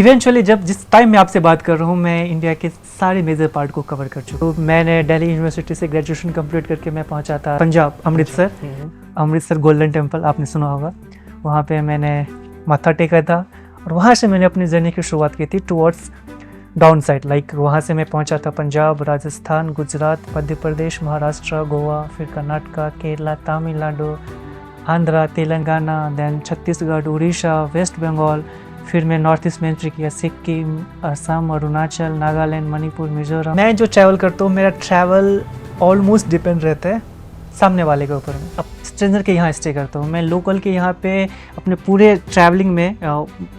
Eventually जब जिस time मैं आपसे बात कर रहा हूँ मैं इंडिया के सारे मेजर पार्ट को कवर कर चुका हूँ। तो मैंने दिल्ली यूनिवर्सिटी से ग्रेजुएशन कंप्लीट करके मैं पहुँचा था पंजाब अमृतसर। अमृतसर गोल्डन टेम्पल आपने सुना होगा, वहाँ पे मैंने माथा टेका था और वहाँ से मैंने अपनी जर्नी की शुरुआत की थी टुवर्ड्स डाउन साइड। लाइक वहाँ से मैं पहुँचा था पंजाब, राजस्थान, गुजरात, मध्य प्रदेश, महाराष्ट्र, गोवा, फिर कर्नाटका, केरला, तमिलनाडु, आंध्रा, तेलंगाना, देन छत्तीसगढ़, उड़ीसा, वेस्ट बंगाल। फिर मैं नॉर्थ ईस्ट में एंट्री किया, सिक्किम, असम, अरुणाचल, नागालैंड, मणिपुर, मिजोरम। मैं जो ट्रैवल करता हूँ मेरा ट्रैवल ऑलमोस्ट डिपेंड रहता है सामने वाले के ऊपर। अब स्ट्रेंजर के यहाँ स्टे करता हूँ, मैं लोकल के यहाँ पे अपने पूरे ट्रैवलिंग में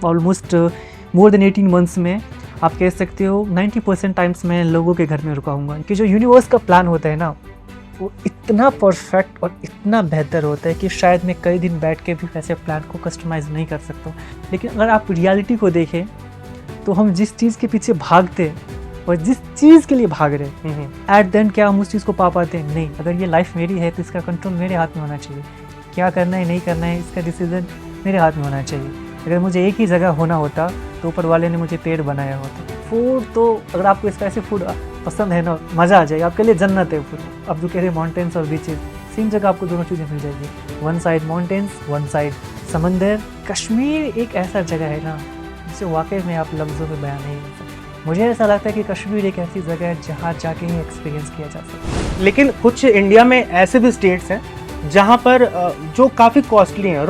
ऑलमोस्ट मोर देन 18 मंथ्स में आप कह सकते हो 90% टाइम्स मैं लोगों के घर में रुका हूँगा। कि जो यूनिवर्स का प्लान होता है ना वो इतना परफेक्ट और इतना बेहतर होता है कि शायद मैं कई दिन बैठ के भी वैसे प्लान को कस्टमाइज़ नहीं कर सकता हूँ। लेकिन अगर आप रियलिटी को देखें तो हम जिस चीज़ के पीछे भागते और जिस चीज़ के लिए भाग रहे एट द एंड क्या हम उस चीज़ को पा पाते हैं? नहीं। अगर ये लाइफ मेरी है तो इसका कंट्रोल मेरे हाथ में होना चाहिए। क्या करना है नहीं करना है इसका डिसीजन मेरे हाथ में होना चाहिए। अगर मुझे एक ही जगह होना होता तो ऊपर वाले ने मुझे पेड़ बनाया होता। फूड तो अगर आपको इसका ऐसे फूड पसंद है ना, मज़ा आ जाएगा, आपके लिए जन्नत है फूड। अब जो कह रहे हैं माउंटेन्स और बीचेस, सेम जगह आपको दोनों चीज़ें मिल जाएगी। One side mountains, one side समंदर। कश्मीर एक ऐसा जगह है ना जिसे वाकई में आप लफ्ज़ों में बयान नहीं कर सकते। मुझे ऐसा लगता है कि कश्मीर एक ऐसी जगह है जहाँ जाके ही एक्सपीरियंस किया जा सकता है। लेकिन कुछ इंडिया में ऐसे भी स्टेट्स हैं जहाँ पर जो काफ़ी कॉस्टली हैं,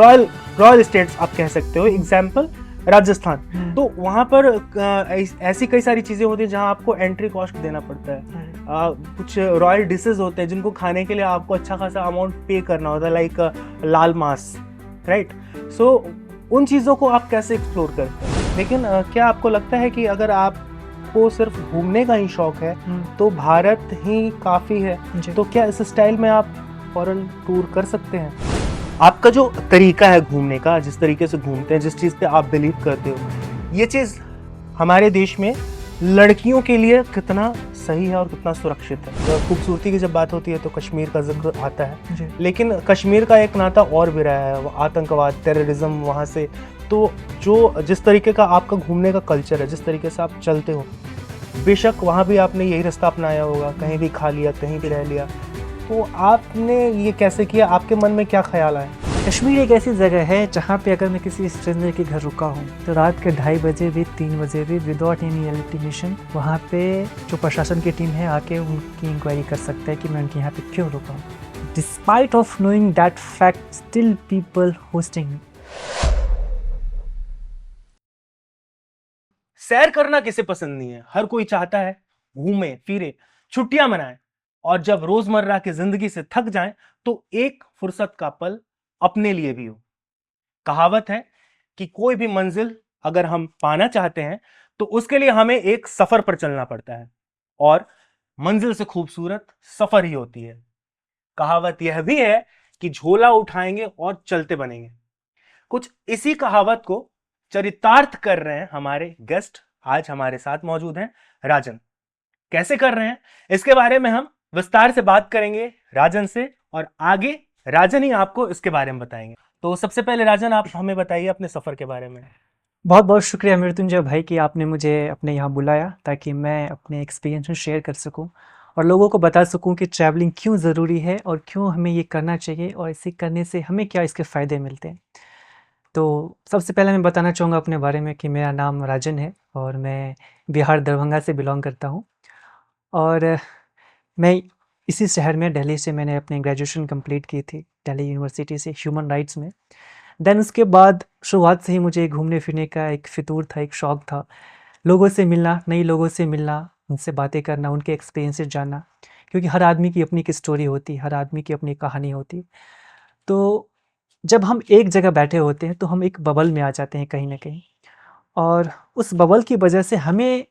रॉयल स्टेट्स आप कह सकते हो। एग्जाम्पल राजस्थान, तो वहाँ पर ऐसी कई सारी चीज़ें होती हैं जहाँ आपको एंट्री कॉस्ट देना पड़ता है। कुछ रॉयल डिशेज होते हैं जिनको खाने के लिए आपको अच्छा खासा अमाउंट पे करना होता है, लाइक लाल मांस, राइट। सो उन चीज़ों को आप कैसे एक्सप्लोर करते हैं? लेकिन क्या आपको लगता है कि अगर आपको सिर्फ घूमने का ही शौक है तो भारत ही काफ़ी है? तो क्या इस स्टाइल में आप फॉरेन टूर कर सकते हैं? आपका जो तरीका है घूमने का, जिस तरीके से घूमते हैं, जिस चीज़ पे आप बिलीव करते हो, ये चीज़ हमारे देश में लड़कियों के लिए कितना सही है और कितना सुरक्षित है? तो खूबसूरती की जब बात होती है तो कश्मीर का जिक्र आता है, लेकिन कश्मीर का एक नाता और भी रहा है, आतंकवाद, टेररिज्म वहाँ से। तो जो जिस तरीके का आपका घूमने का कल्चर है, जिस तरीके से आप चलते हो, बेशक वहाँ भी आपने यही रास्ता अपनाया होगा, कहीं भी खा लिया, कहीं भी रह लिया, तो आपने ये कैसे किया? आपके मन में क्या ख्याल आया? कश्मीर एक ऐसी जगह है जहाँ पे अगर मैं किसी स्ट्रेंजर के घर रुका हूँ तो रात के 2:30 बजे भी 3 बजे भी विदाउट एनी इंटीमेशन वहाँ पे जो प्रशासन की टीम है आके उनकी इंक्वायरी कर सकता है कि मैं उनके यहाँ पे क्यों रुका हूँ। Despite of knowing that fact still people hosting मी। सैर करना किसे पसंद नहीं है? हर कोई चाहता है घूमे फिरे, छुट्टियां मनाए, और जब रोजमर्रा की जिंदगी से थक जाएं तो एक फुर्सत का पल अपने लिए भी हो। कहावत है कि कोई भी मंजिल अगर हम पाना चाहते हैं तो उसके लिए हमें एक सफर पर चलना पड़ता है, और मंजिल से खूबसूरत सफर ही होती है। कहावत यह भी है कि झोला उठाएंगे और चलते बनेंगे। कुछ इसी कहावत को चरितार्थ कर रहे हैं हमारे गेस्ट। आज हमारे साथ मौजूद हैं राजन। कैसे कर रहे हैं इसके बारे में हम विस्तार से बात करेंगे राजन से, और आगे राजन ही आपको इसके बारे में बताएंगे। तो सबसे पहले राजन, आप हमें बताइए अपने सफर के बारे में। बहुत बहुत शुक्रिया मृत्युंजय भाई कि आपने मुझे अपने यहाँ बुलाया ताकि मैं अपने एक्सपीरियंस शेयर कर सकूं और लोगों को बता सकूं कि ट्रैवलिंग क्यों ज़रूरी है और क्यों हमें ये करना चाहिए और इसे करने से हमें क्या इसके फ़ायदे मिलते हैं। तो सबसे पहले मैं बताना चाहूँगा अपने बारे में कि मेरा नाम राजन है और मैं बिहार दरभंगा से बिलोंग करता हूँ। और मैं इसी शहर में दिल्ली से मैंने अपनी ग्रेजुएशन कंप्लीट की थी, दिल्ली यूनिवर्सिटी से ह्यूमन राइट्स में। देन उसके बाद शुरुआत से ही मुझे घूमने फिरने का एक फितूर था, एक शौक़ था। लोगों से मिलना, नए लोगों से मिलना, उनसे बातें करना, उनके एक्सपीरियंसेस जानना, क्योंकि हर आदमी की अपनी एक स्टोरी होती है, हर आदमी की अपनी कहानी होती है। तो जब हम एक जगह बैठे होते हैं तो हम एक बबल में आ जाते हैं कहीं न कहीं, और उस बबल की वजह से हमें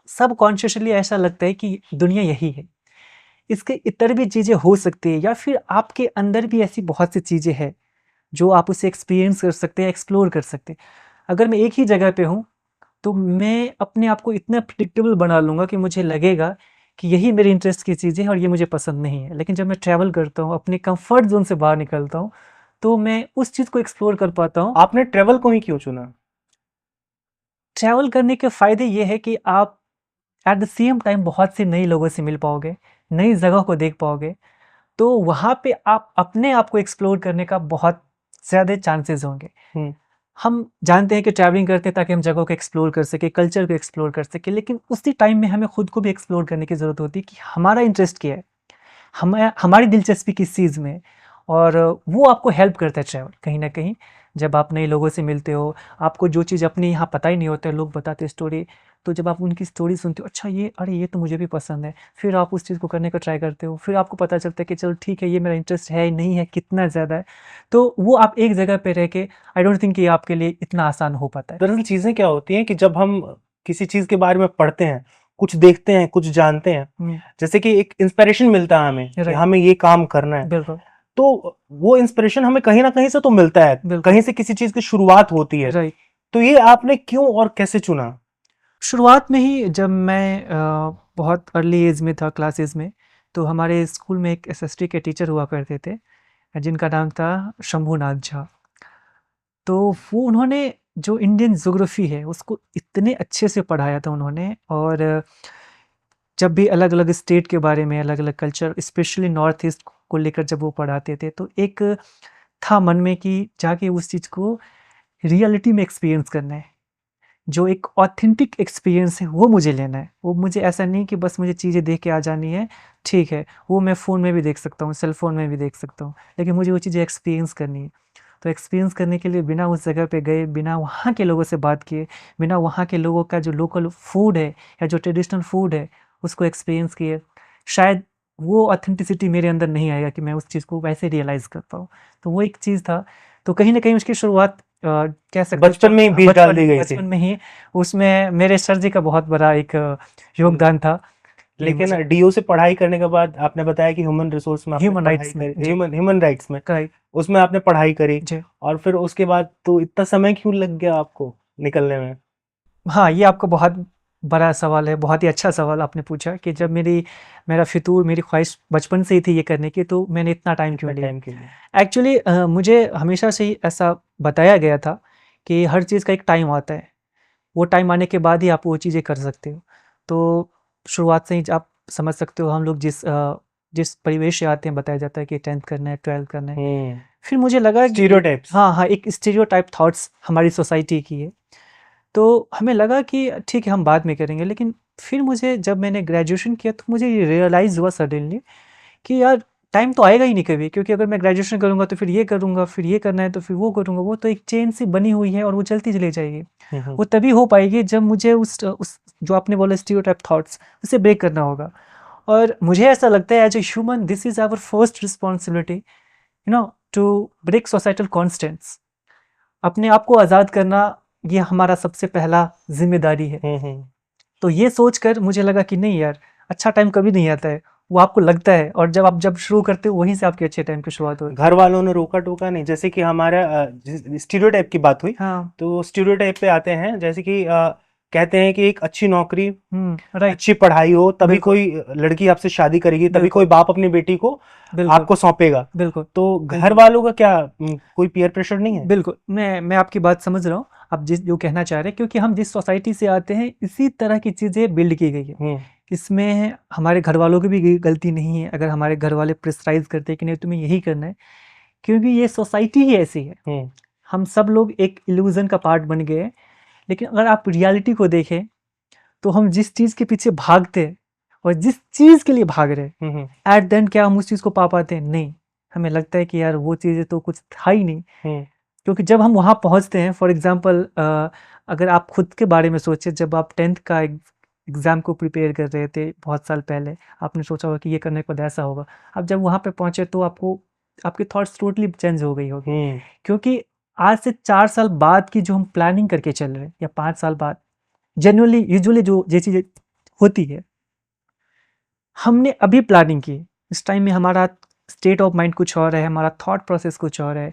सबकॉन्शियसली ऐसा लगता है कि दुनिया यही है, इसके इतर भी चीज़ें हो सकती है, या फिर आपके अंदर भी ऐसी बहुत सी चीज़ें हैं जो आप उसे एक्सपीरियंस कर सकते हैं, एक्सप्लोर कर सकते हैं। अगर मैं एक ही जगह पे हूँ तो मैं अपने आप को इतना प्रिडिक्टेबल बना लूँगा कि मुझे लगेगा कि यही मेरे इंटरेस्ट की चीज़ें हैं और ये मुझे पसंद नहीं है। लेकिन जब मैं ट्रैवल करता हूँ, अपने कंफर्ट जोन से बाहर निकलता हूँ, तो मैं उस चीज़ को एक्सप्लोर कर पाता हूँ। आपने ट्रेवल को ही क्यों चुना? ट्रैवल करने के फ़ायदे ये है कि आप एट द सेम टाइम बहुत से नए लोगों से मिल पाओगे, नई जगह को देख पाओगे, तो वहाँ पे आप अपने आप को एक्सप्लोर करने का बहुत ज़्यादा चांसेस होंगे। हम्म, हम जानते हैं कि ट्रैवलिंग करते हैं ताकि हम जगहों को एक्सप्लोर कर सकें, कल्चर को एक्सप्लोर कर सकें, लेकिन उसी टाइम में हमें खुद को भी एक्सप्लोर करने की ज़रूरत होती है कि हमारा इंटरेस्ट क्या है, हमारी दिलचस्पी किस चीज़ में है। और वो आपको हेल्प करता है ट्रैवल कहीं ना कहीं। जब आप नए लोगों से मिलते हो, आपको जो चीज़ अपने यहाँ पता ही नहीं होता है, लोग बताते हैं स्टोरी, तो जब आप उनकी स्टोरी सुनते हो, अच्छा ये, अरे ये तो मुझे भी पसंद है, फिर आप उस चीज़ को करने का ट्राई करते हो, फिर आपको पता चलता है कि चलो ठीक है, ये मेरा इंटरेस्ट है नहीं है, कितना ज़्यादा है, तो वो आप एक जगह पे रह के, आई डोंट थिंक ये आपके लिए इतना आसान हो पाता है। दरअसल चीजें क्या होती हैं कि जब हम किसी चीज के बारे में पढ़ते हैं, कुछ देखते हैं, कुछ जानते हैं, जैसे कि एक इंस्पिरेशन मिलता है हमें कि Right. हमें ये काम करना है, बिल्कुल तो वो इंस्पिरेशन हमें कहीं ना कहीं से तो मिलता है, बिल्कुल। कहीं से किसी चीज की शुरुआत होती है। राइट। तो ये आपने क्यों और कैसे चुना? शुरुआत में ही जब मैं बहुत अर्ली एज में था, क्लासेस में, तो हमारे स्कूल में एक एसएसटी के टीचर हुआ करते थे जिनका नाम था शंभूनाथ झा। तो वो उन्होंने जो इंडियन ज्योग्राफी है उसको इतने अच्छे से पढ़ाया था उन्होंने। और जब भी अलग अलग स्टेट के बारे में, अलग अलग कल्चर, स्पेशली नॉर्थ ईस्ट को लेकर जब वो पढ़ाते थे, तो एक था मन में कि जाके उस चीज़ को रियलिटी में एक्सपीरियंस करना है, जो एक ऑथेंटिक एक्सपीरियंस है वो मुझे लेना है। वो मुझे ऐसा नहीं कि बस मुझे चीज़ें देख के आ जानी है, ठीक है, वो मैं फ़ोन में भी देख सकता हूँ, सेल फ़ोन में भी देख सकता हूँ, लेकिन मुझे वो चीज़ें एक्सपीरियंस करनी है। तो एक्सपीरियंस करने के लिए बिना उस जगह पे गए, बिना वहाँ के लोगों से बात किए, बिना वहाँ के लोगों का जो लोकल फूड है या जो ट्रेडिशनल फूड है उसको एक्सपीरियंस किए, शायद वो ऑथेंटिसिटी मेरे अंदर नहीं आएगा कि मैं उस चीज़ को वैसे रियलाइज़ कर पाऊँ। तो वो एक चीज़ था। तो कहीं न कहीं उसकी शुरुआत कह सकते हैं बचपन में ही बीज डाल दी गई थी। बचपन में ही उसमें मेरे सर जी का बहुत बड़ा एक योगदान था कि लेकिन मुझे डीओ से पढ़ाई करने के बाद आपने बताया कि ह्यूमन रिसोर्स में आपने ह्यूमन पढ़ाई राइट्स में करी, जी, ह्यूमन राइट्स में राइट उसमें आपने पढ़ाई करी, जी। और फिर उसके बाद तो इतना समय क्यों लग गया आपको निकलने में? हाँ, ये आपका बहुत बड़ा सवाल है, बहुत ही अच्छा सवाल आपने पूछा कि जब मेरा फितूर, मेरी ख्वाहिश बचपन से ही थी ये करने की, तो मैंने इतना टाइम क्यों लिया? टाइम के लिए। एक्चुअली मुझे हमेशा से ही ऐसा बताया गया था कि हर चीज़ का एक टाइम आता है, वो टाइम आने के बाद ही आप वो चीज़ें कर सकते हो। तो शुरुआत से ही आप समझ सकते हो, हम लोग जिस परिवेश से आते हैं, बताया जाता है कि 10th करना है, 12th करना है। फिर मुझे लगा कि स्टीरियोटाइप्स। हाँ, हाँ, एक स्टीरियोटाइप थॉट्स हमारी सोसाइटी की है। तो हमें लगा कि ठीक है, हम बाद में करेंगे, लेकिन फिर मुझे जब मैंने ग्रेजुएशन किया तो मुझे ये रियलाइज़ हुआ सडनली कि यार टाइम तो आएगा ही नहीं कभी, क्योंकि अगर मैं ग्रेजुएशन करूँगा तो फिर ये करूँगा, फिर ये करना है तो फिर वो करूँगा, वो तो एक चेन सी बनी हुई है और वो चलती चली जाएगी। वो तभी हो पाएगी जब मुझे उस जो आपने बोला स्टीरियोटाइप थॉट्स, उसे ब्रेक करना होगा। और मुझे ऐसा लगता है as a human this is our first responsibility, to break societal constants. अपने आप को आज़ाद करना ये हमारा सबसे पहला जिम्मेदारी है। तो ये सोचकर मुझे लगा कि नहीं यार, अच्छा टाइम कभी नहीं आता है, वो आपको लगता है, और जब शुरू करते हो वहीं से आपके अच्छे टाइम की शुरुआत होती है। घर वालों ने रोका टोका नहीं? जैसे कि हमारा स्टीरियोटाइप की बात हुई, हाँ। तो स्टीरियोटाइप पे आते हैं, जैसे कि कहते हैं कि एक अच्छी नौकरी, राइट। अच्छी पढ़ाई हो तभी बिल्कुल। कोई लड़की आपसे शादी करेगी, तभी बिल्कुल। कोई बाप अपनी बेटी को बिल्कुल। आपको सौंपेगा। बिल्कुल। तो घर वालों का क्या कोई पीयर प्रेशर नहीं है? बिल्कुल, मैं आपकी बात समझ रहा हूँ, आप जो कहना चाह रहे हैं, क्योंकि हम जिस सोसाइटी से आते हैं इसी तरह की चीज़ें बिल्ड की गई है। इसमें हमारे घर वालों की भी गलती नहीं है अगर हमारे घर वाले प्रेशराइज करते हैं कि नहीं तुम्हें यही करना है, क्योंकि ये सोसाइटी ही ऐसी है। हम सब लोग एक इल्यूजन का पार्ट बन गए हैं। लेकिन अगर आप रियलिटी को देखें तो हम जिस चीज़ के पीछे भागते हैं और जिस चीज़ के लिए भाग रहे हैं, एट द एंड क्या हम उस चीज़ को पा पाते हैं? नहीं। हमें लगता है कि यार वो चीज़ें तो कुछ था ही नहीं। क्योंकि जब हम वहाँ पहुँचते हैं, फॉर एग्जांपल अगर आप खुद के बारे में सोचें, जब आप 10th का एग्ज़ाम को प्रिपेयर कर रहे थे बहुत साल पहले, आपने सोचा होगा कि ये करने के बाद ऐसा होगा। अब जब वहाँ पे पहुँचे तो आपके थॉट्स टोटली चेंज हो गई होगी, क्योंकि आज से 4 साल बाद की जो हम प्लानिंग करके चल रहे हैं, या 5 साल बाद, जनरली यूजुअली जो ये चीज़ें होती है, हमने अभी प्लानिंग की, इस टाइम में हमारा स्टेट ऑफ माइंड कुछ और है, हमारा थॉट प्रोसेस कुछ और है।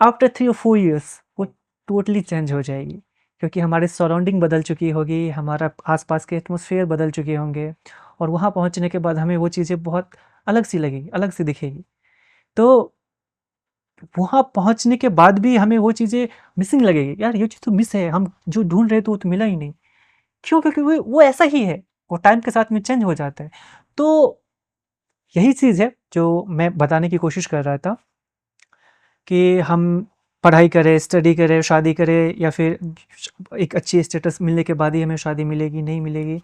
आफ्टर 3 और 4 ईयर्स वो टोटली चेंज हो जाएगी, क्योंकि हमारे सराउंडिंग बदल चुकी होगी, हमारा आसपास के एटमॉस्फेयर बदल चुके होंगे, और वहाँ पहुँचने के बाद हमें वो चीज़ें बहुत अलग सी लगेगी, अलग सी दिखेगी। तो वहाँ पहुँचने के बाद भी हमें वो चीज़ें मिसिंग लगेगी, यार ये चीज़ तो मिस है, हम जो ढूँढ रहे थे वो तो मिला ही नहीं। क्यों? क्योंकि वो ऐसा ही है, वो टाइम के साथ में चेंज हो जाता है। तो यही चीज़ है जो मैं बताने की कोशिश कर रहा था कि हम पढ़ाई करें, स्टडी करें, शादी करें, या फिर एक अच्छी स्टेटस मिलने के बाद ही हमें शादी मिलेगी, नहीं मिलेगी।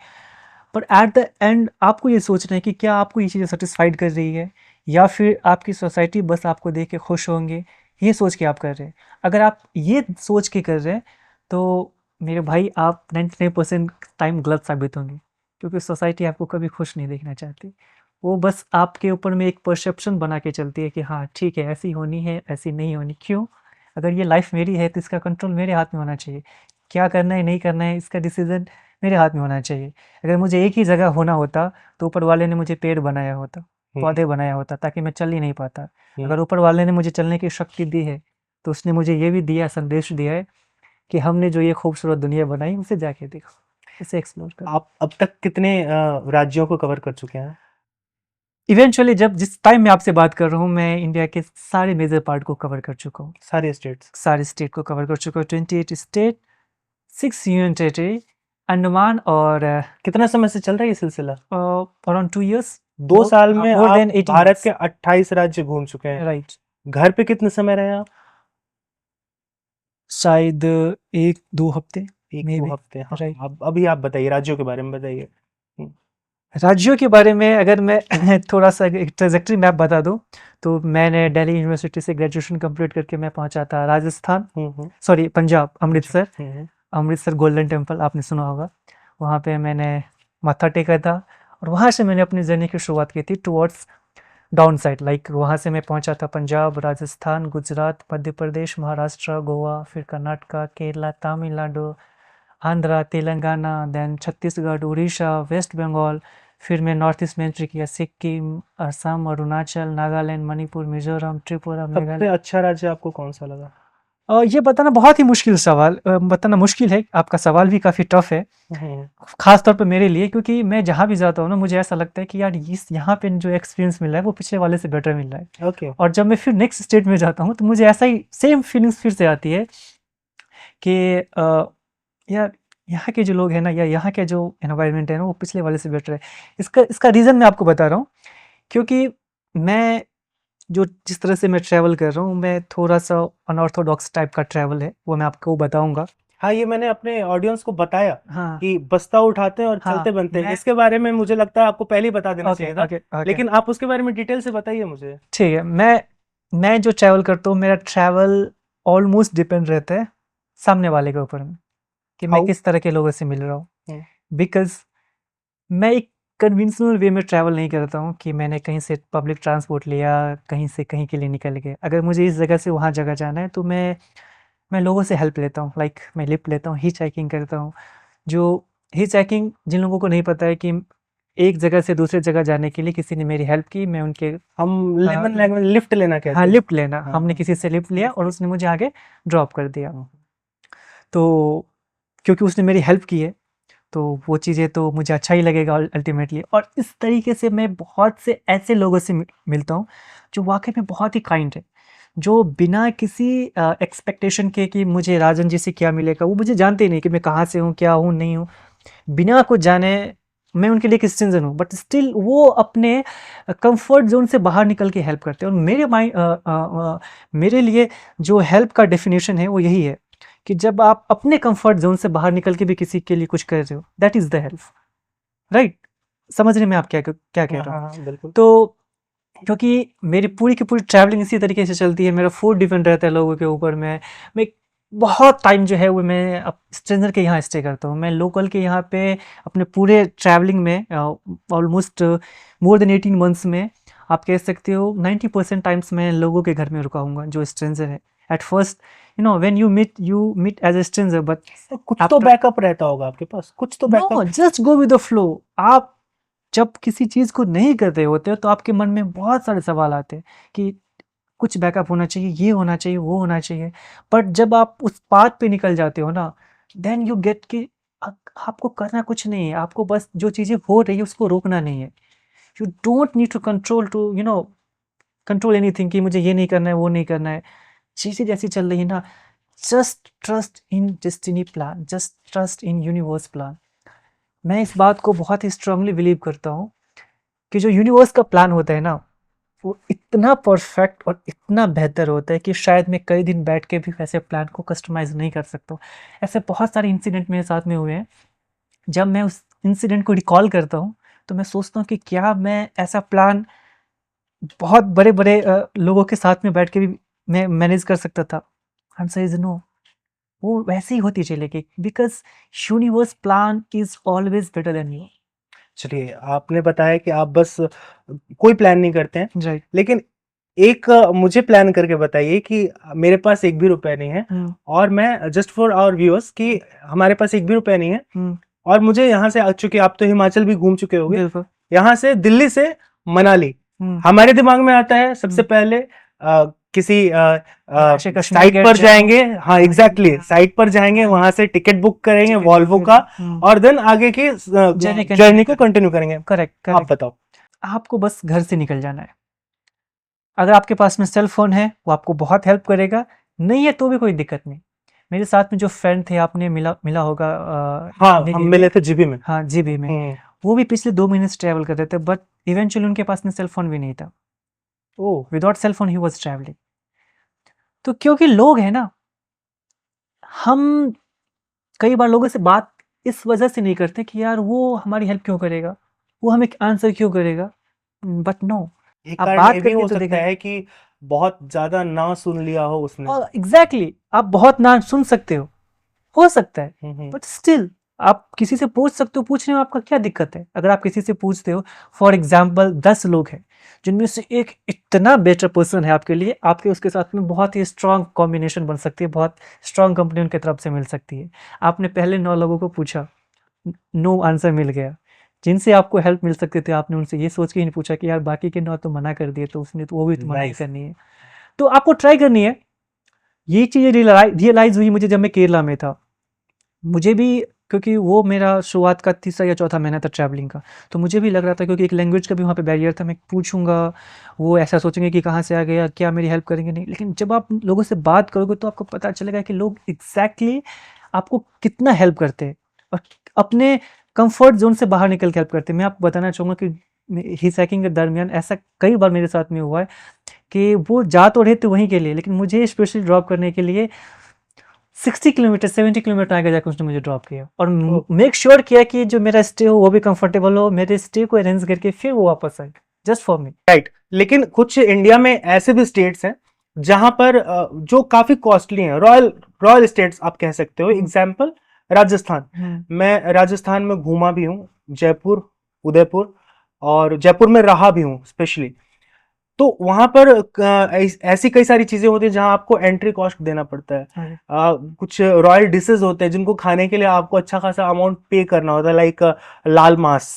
पर एट द एंड आपको ये सोचना है कि क्या आपको ये चीज़ें सेटिस्फाइड कर रही है, या फिर आपकी सोसाइटी बस आपको देख के खुश होंगे, ये सोच के आप कर रहे हैं। अगर आप ये सोच के कर रहे हैं तो मेरे भाई आप 99% टाइम गलत साबित होंगे, क्योंकि सोसाइटी आपको कभी खुश नहीं देखना चाहती। वो बस आपके ऊपर में एक परसेप्शन बना के चलती है कि हाँ ठीक है, ऐसी होनी है, ऐसी नहीं होनी। क्यों? अगर ये लाइफ मेरी है तो इसका कंट्रोल मेरे हाथ में होना चाहिए। क्या करना है, नहीं करना है, इसका डिसीजन मेरे हाथ में होना चाहिए। अगर मुझे एक ही जगह होना होता तो ऊपर वाले ने मुझे पेड़ बनाया होता, पौधे बनाया होता, ताकि मैं चल ही नहीं पाता। अगर ऊपर वाले ने मुझे चलने की शक्ति दी है तो उसने मुझे ये भी दिया, संदेश दिया है कि हमने जो ये खूबसूरत दुनिया बनाई उसे जाके देखो, इसे एक्सप्लोर करो। आप अब तक कितने राज्यों को कवर कर चुके हैं? इवेंचुअली जब जिस टाइम मैं आपसे बात कर रहा हूँ, मैं इंडिया के सारे मेजर पार्ट को कवर कर चुका हूँ, सारे स्टेट्स? सारे स्टेट को कवर कर चुका हूँ। 28 स्टेट, 6 यूनियन टेरिटरी, अंडमान, और कितना समय से चल रहा है ये सिलसिला? अराउंड 2 years, 2 साल में more आप than 18 भारत months. के 28 राज्य घूम चुके हैं। राइट। घर पे कितने समय रहे आप? शायद 1-2 हफ्ते, 1-2 maybe. हफ्ते। हाँ, राइट। अब अभी आप बताइए, राज्यों के बारे में बताइए। राज्यों के बारे में अगर मैं थोड़ा सा एक ट्रेजेक्ट्री मैप बता दूं, तो मैंने दिल्ली यूनिवर्सिटी से ग्रेजुएशन कंप्लीट करके मैं पहुंचा था Rajasthan, sorry Punjab, Amritsar. Amritsar golden temple आपने सुना होगा, वहाँ पे मैंने माथा टेका था, और वहाँ से मैंने अपनी जर्नी की शुरुआत की थी टुवर्ड्स डाउन साइड। लाइक वहाँ से मैं पहुँचा था पंजाब, राजस्थान, गुजरात, मध्य प्रदेश, महाराष्ट्र, गोवा, फिर कर्नाटका, केरला, तमिलनाडु, आंध्रा, तेलंगाना, देन छत्तीसगढ़, उड़ीसा, वेस्ट बंगाल, फिर मैं नॉर्थ ईस्ट में एंट्री किया, सिक्किम, असम, अरुणाचल, नागालैंड, मणिपुर, मिजोरम, त्रिपुरा, सबसे मेघालय। अच्छा राज्य आपको कौन सा लगा? ये बताना बहुत ही मुश्किल सवाल, बताना मुश्किल है, आपका सवाल भी काफ़ी टफ है, खास तौर पे मेरे लिए, क्योंकि मैं जहाँ भी जाता हूँ ना, मुझे ऐसा लगता है कि यार इस यहाँ पे जो एक्सपीरियंस मिल रहा है वो पिछले वाले से बेटर मिल रहा है। ओके। और जब मैं फिर नेक्स्ट स्टेट में जाता हूँ तो मुझे ऐसा ही सेम फीलिंग्स फिर से आती है कि यार यहाँ के जो लोग हैं ना, या यहाँ के जो एनवायरनमेंट है ना, वो पिछले वाले से बेटर है। इसका रीज़न मैं आपको बता रहा हूँ, क्योंकि मैं जो जिस तरह से मैं ट्रैवल कर रहा हूँ, मैं थोड़ा सा अनऑर्थोडॉक्स टाइप का ट्रैवल है, वो मैं आपको बताऊंगा। हाँ, ये मैंने अपने ऑडियंस को बताया हाँ कि बस्ता उठाते हैं और हाँ, चलते बनते हैं। मैं इसके बारे में मुझे लगता है आपको पहले ही बता देना ओके चाहिए था, ओके ओके, लेकिन आप उसके बारे में डिटेल से बताइए मुझे। ठीक है। मैं जो ट्रैवल करता हूँ, मेरा ट्रैवल ऑलमोस्ट डिपेंड रहता है सामने वाले के ऊपर में, कि मैं हाउ? किस तरह के लोगों से मिल रहा हूँ। हम्म। बिकॉज मैं एक कन्वेंशनल वे में ट्रैवल नहीं करता हूँ कि मैंने कहीं से पब्लिक ट्रांसपोर्ट लिया, कहीं से कहीं के लिए निकल गए। अगर मुझे इस जगह से वहाँ जगह जाना है तो मैं लोगों से हेल्प लेता हूँ, लाइक मैं लिफ्ट लेता हूँ, हिच हाइकिंग करता हूँ। जो हिच हाइकिंग, जिन लोगों को नहीं पता है कि एक जगह से दूसरी जगह जाने के लिए किसी ने मेरी हेल्प की, मैं उनके हम लेमन लैंग्वेज लिफ्ट लेना कहते हाँ हैं। लिफ्ट लेना, हाँ, हमने हाँ। किसी से लिफ्ट लिया और उसने मुझे आगे ड्रॉप कर दिया। हाँ। तो क्योंकि उसने मेरी हेल्प की है तो वो चीज़ें तो मुझे अच्छा ही लगेगा अल्टीमेटली। और इस तरीके से मैं बहुत से ऐसे लोगों से मिलता हूँ जो वाकई में बहुत ही काइंड है, जो बिना किसी एक्सपेक्टेशन के कि मुझे राजन जी से क्या मिलेगा, वो मुझे जानते ही नहीं कि मैं कहाँ से हूँ, क्या हूँ, नहीं हूँ, बिना कुछ जाने मैं उनके लिए एक स्ट्रेंजर हूँ, बट स्टिल वो अपने कंफर्ट जोन से बाहर निकल के हेल्प करते हैं। और मेरे लिए जो हेल्प का डेफिनेशन है वो यही है कि जब आप अपने कंफर्ट जोन से बाहर निकल के भी किसी के लिए कुछ कर रहे हो, that is the help. Right? समझ रहे में आप क्या क्या कह रहा हूँ? हाँ, बिल्कुल। तो क्योंकि मेरी पूरी की पूरी ट्रैवलिंग इसी तरीके से चलती है, मेरा फूड डिपेंड रहता है लोगों के ऊपर। मैं बहुत टाइम जो है वो मैं स्ट्रेंजर के यहाँ स्टे करता हूँ। मैं लोकल के यहाँ पे अपने पूरे ट्रैवलिंग में ऑलमोस्ट मोर देन 18 मंथ्स में आप कह सकते हो 90% टाइम्स मैं लोगों के घर में रुका हूँगा जो स्ट्रेंजर है। At first when you meet as a stranger, but कुछ तो बैकअप रहता होगा आपके पास, कुछ तो no, backup. Just go with the flow. आप जब किसी चीज़ को नहीं कर रहे होते हो तो आपके मन में बहुत सारे सवाल आते हैं कि कुछ बैकअप होना चाहिए, ये होना चाहिए, वो होना चाहिए। बट जब आप उस पाथ पे निकल जाते हो ना, देन यू गेट कि आपको करना कुछ नहीं है, आपको बस जो चीज़ें हो रही है उसको रोकना नहीं है। You don't need to control to control anything कि मुझे ये नहीं करना है, वो नहीं करना है। चीज़ें जैसी चल रही है ना, just trust in destiny plan, just trust in universe plan. मैं इस बात को बहुत ही स्ट्रांगली बिलीव करता हूँ कि जो यूनिवर्स का प्लान होता है ना, वो इतना परफेक्ट और इतना बेहतर होता है कि शायद मैं कई दिन बैठ के भी वैसे प्लान को कस्टमाइज नहीं कर सकता हूँ। ऐसे बहुत सारे इंसिडेंट मेरे साथ में हुए हैं। जब मैं उस इंसिडेंट को रिकॉल करता हूँ तो मैं सोचता हूँ कि क्या मैं ऐसा प्लान बहुत बड़े बड़े लोगों के साथ में बैठ के भी मैं मैनेज कर सकता था। Answer is no. वो वैसे ही होती चलेगी because universe plan is always better than you. चलिए, आपने बताया कि आप बस कोई प्लान नहीं करते हैं, राइट। लेकिन एक मुझे प्लान करके बताइए कि मेरे पास एक भी रुपया नहीं है और मैं जस्ट फॉर आवर व्यूअर्स कि हमारे पास एक भी रुपया नहीं है और मुझे यहाँ से, चूंकि आप तो हिमाचल भी घूम चुके होंगे, बिल्कुल। यहाँ से दिल्ली से मनाली, हमारे दिमाग में आता है सबसे पहले किसी ऐसे कश्मीर साइट गेट पर जाओ। जाएंगे। हाँ एग्जैक्टली, साइट पर जाएंगे, वहां से टिकट बुक करेंगे वॉल्वो का और देन आगे की जर्नी को कंटिन्यू करेंगे। करेक्ट। आप बताओ। आपको बस घर से निकल जाना है। अगर आपके पास में सेल फोन है वो आपको बहुत हेल्प करेगा, नहीं है तो भी कोई दिक्कत नहीं। मेरे साथ में जो फ्रेंड थे, आपने मिला होगा। हाँ, हम मिले थे जीबी में। हाँ, जीबी में। वो भी पिछले 2 महीने से ट्रैवल कर रहे थे, बट इवेंचुअली उनके पास में सेल फोन भी नहीं था। ओह, विदाउट सेल फोन ही वाज ट्रैवलिंग। तो क्योंकि लोग हैं ना, हम कई बार लोगों से बात इस वजह से नहीं करते कि यार वो हमारी हेल्प क्यों करेगा, वो हमें आंसर क्यों करेगा। बट नो, एक आप कारण बात ये भी करके हो तो सकता देखिए। है कि बहुत ज्यादा ना सुन लिया हो उसने। और एग्जैक्टली, आप बहुत ना सुन सकते हो सकता है, बट स्टिल आप किसी से पूछ सकते हो। पूछने में आपका क्या दिक्कत है? अगर आप किसी से पूछते हो, फॉर एग्जाम्पल 10 लोग हैं जिनमें से एक इतना बेटर पर्सन है आपके लिए, आपके उसके साथ में बहुत ही स्ट्रांग कॉम्बिनेशन बन सकती है, बहुत स्ट्रांग कंपनी उनकी तरफ से मिल सकती है। आपने पहले 9 लोगों को पूछा, नो आंसर मिल गया। जिनसे आपको हेल्प मिल सकते थे, आपने उनसे ये सोच के ही नहीं पूछा कि यार बाकी के 9 तो मना कर दिए, तो उसने तो वो भी तो मना ही करनी है। तो आपको ट्राई करनी है। ये चीज़ रियलाइज हुई मुझे जब मैं केरला में था। मुझे भी, क्योंकि वो मेरा शुरुआत का तीसरा या चौथा महीना था ट्रैवलिंग का, तो मुझे भी लग रहा था, क्योंकि एक लैंग्वेज का भी वहाँ पे बैरियर था। मैं पूछूंगा, वो ऐसा सोचेंगे कि कहाँ से आ गया, क्या मेरी हेल्प करेंगे, नहीं। लेकिन जब आप लोगों से बात करोगे तो आपको पता चलेगा कि लोग एग्जैक्टली आपको कितना हेल्प करते हैं और अपने कंफर्ट जोन से बाहर निकल के हेल्प करते हैं। मैं आपको बताना चाहूँगा कि हिच हाइकिंग के दरमियान ऐसा कई बार मेरे साथ में हुआ है कि वो जा तो रहे थे वहीं के लिए, लेकिन मुझे स्पेशली ड्रॉप करने के लिए 60 किलोमीटर 70 किलोमीटर आगे जाकर उसने मुझे ड्रॉप किया और मेक श्योर किया कि जो मेरा स्टे हो वो भी कंफर्टेबल हो, मेरे स्टे को अरेंज करके फिर वो वापस आए, जस्ट फॉर मी। राइट, लेकिन कुछ इंडिया में ऐसे भी स्टेट्स हैं जहां पर जो काफी कॉस्टली हैं, रॉयल रॉयल स्टेट्स आप कह सकते हो। एग्जाम्पल राजस्थान। मैं राजस्थान में घूमा भी हूँ, जयपुर, उदयपुर, और जयपुर में रहा भी हूँ स्पेशली। तो वहां पर ऐसी कई सारी चीजें होती है जहां आपको एंट्री कॉस्ट देना पड़ता है। कुछ रॉयल डिशेस होते हैं जिनको खाने के लिए आपको अच्छा खासा अमाउंट पे करना होता है, लाइक लाल मांस,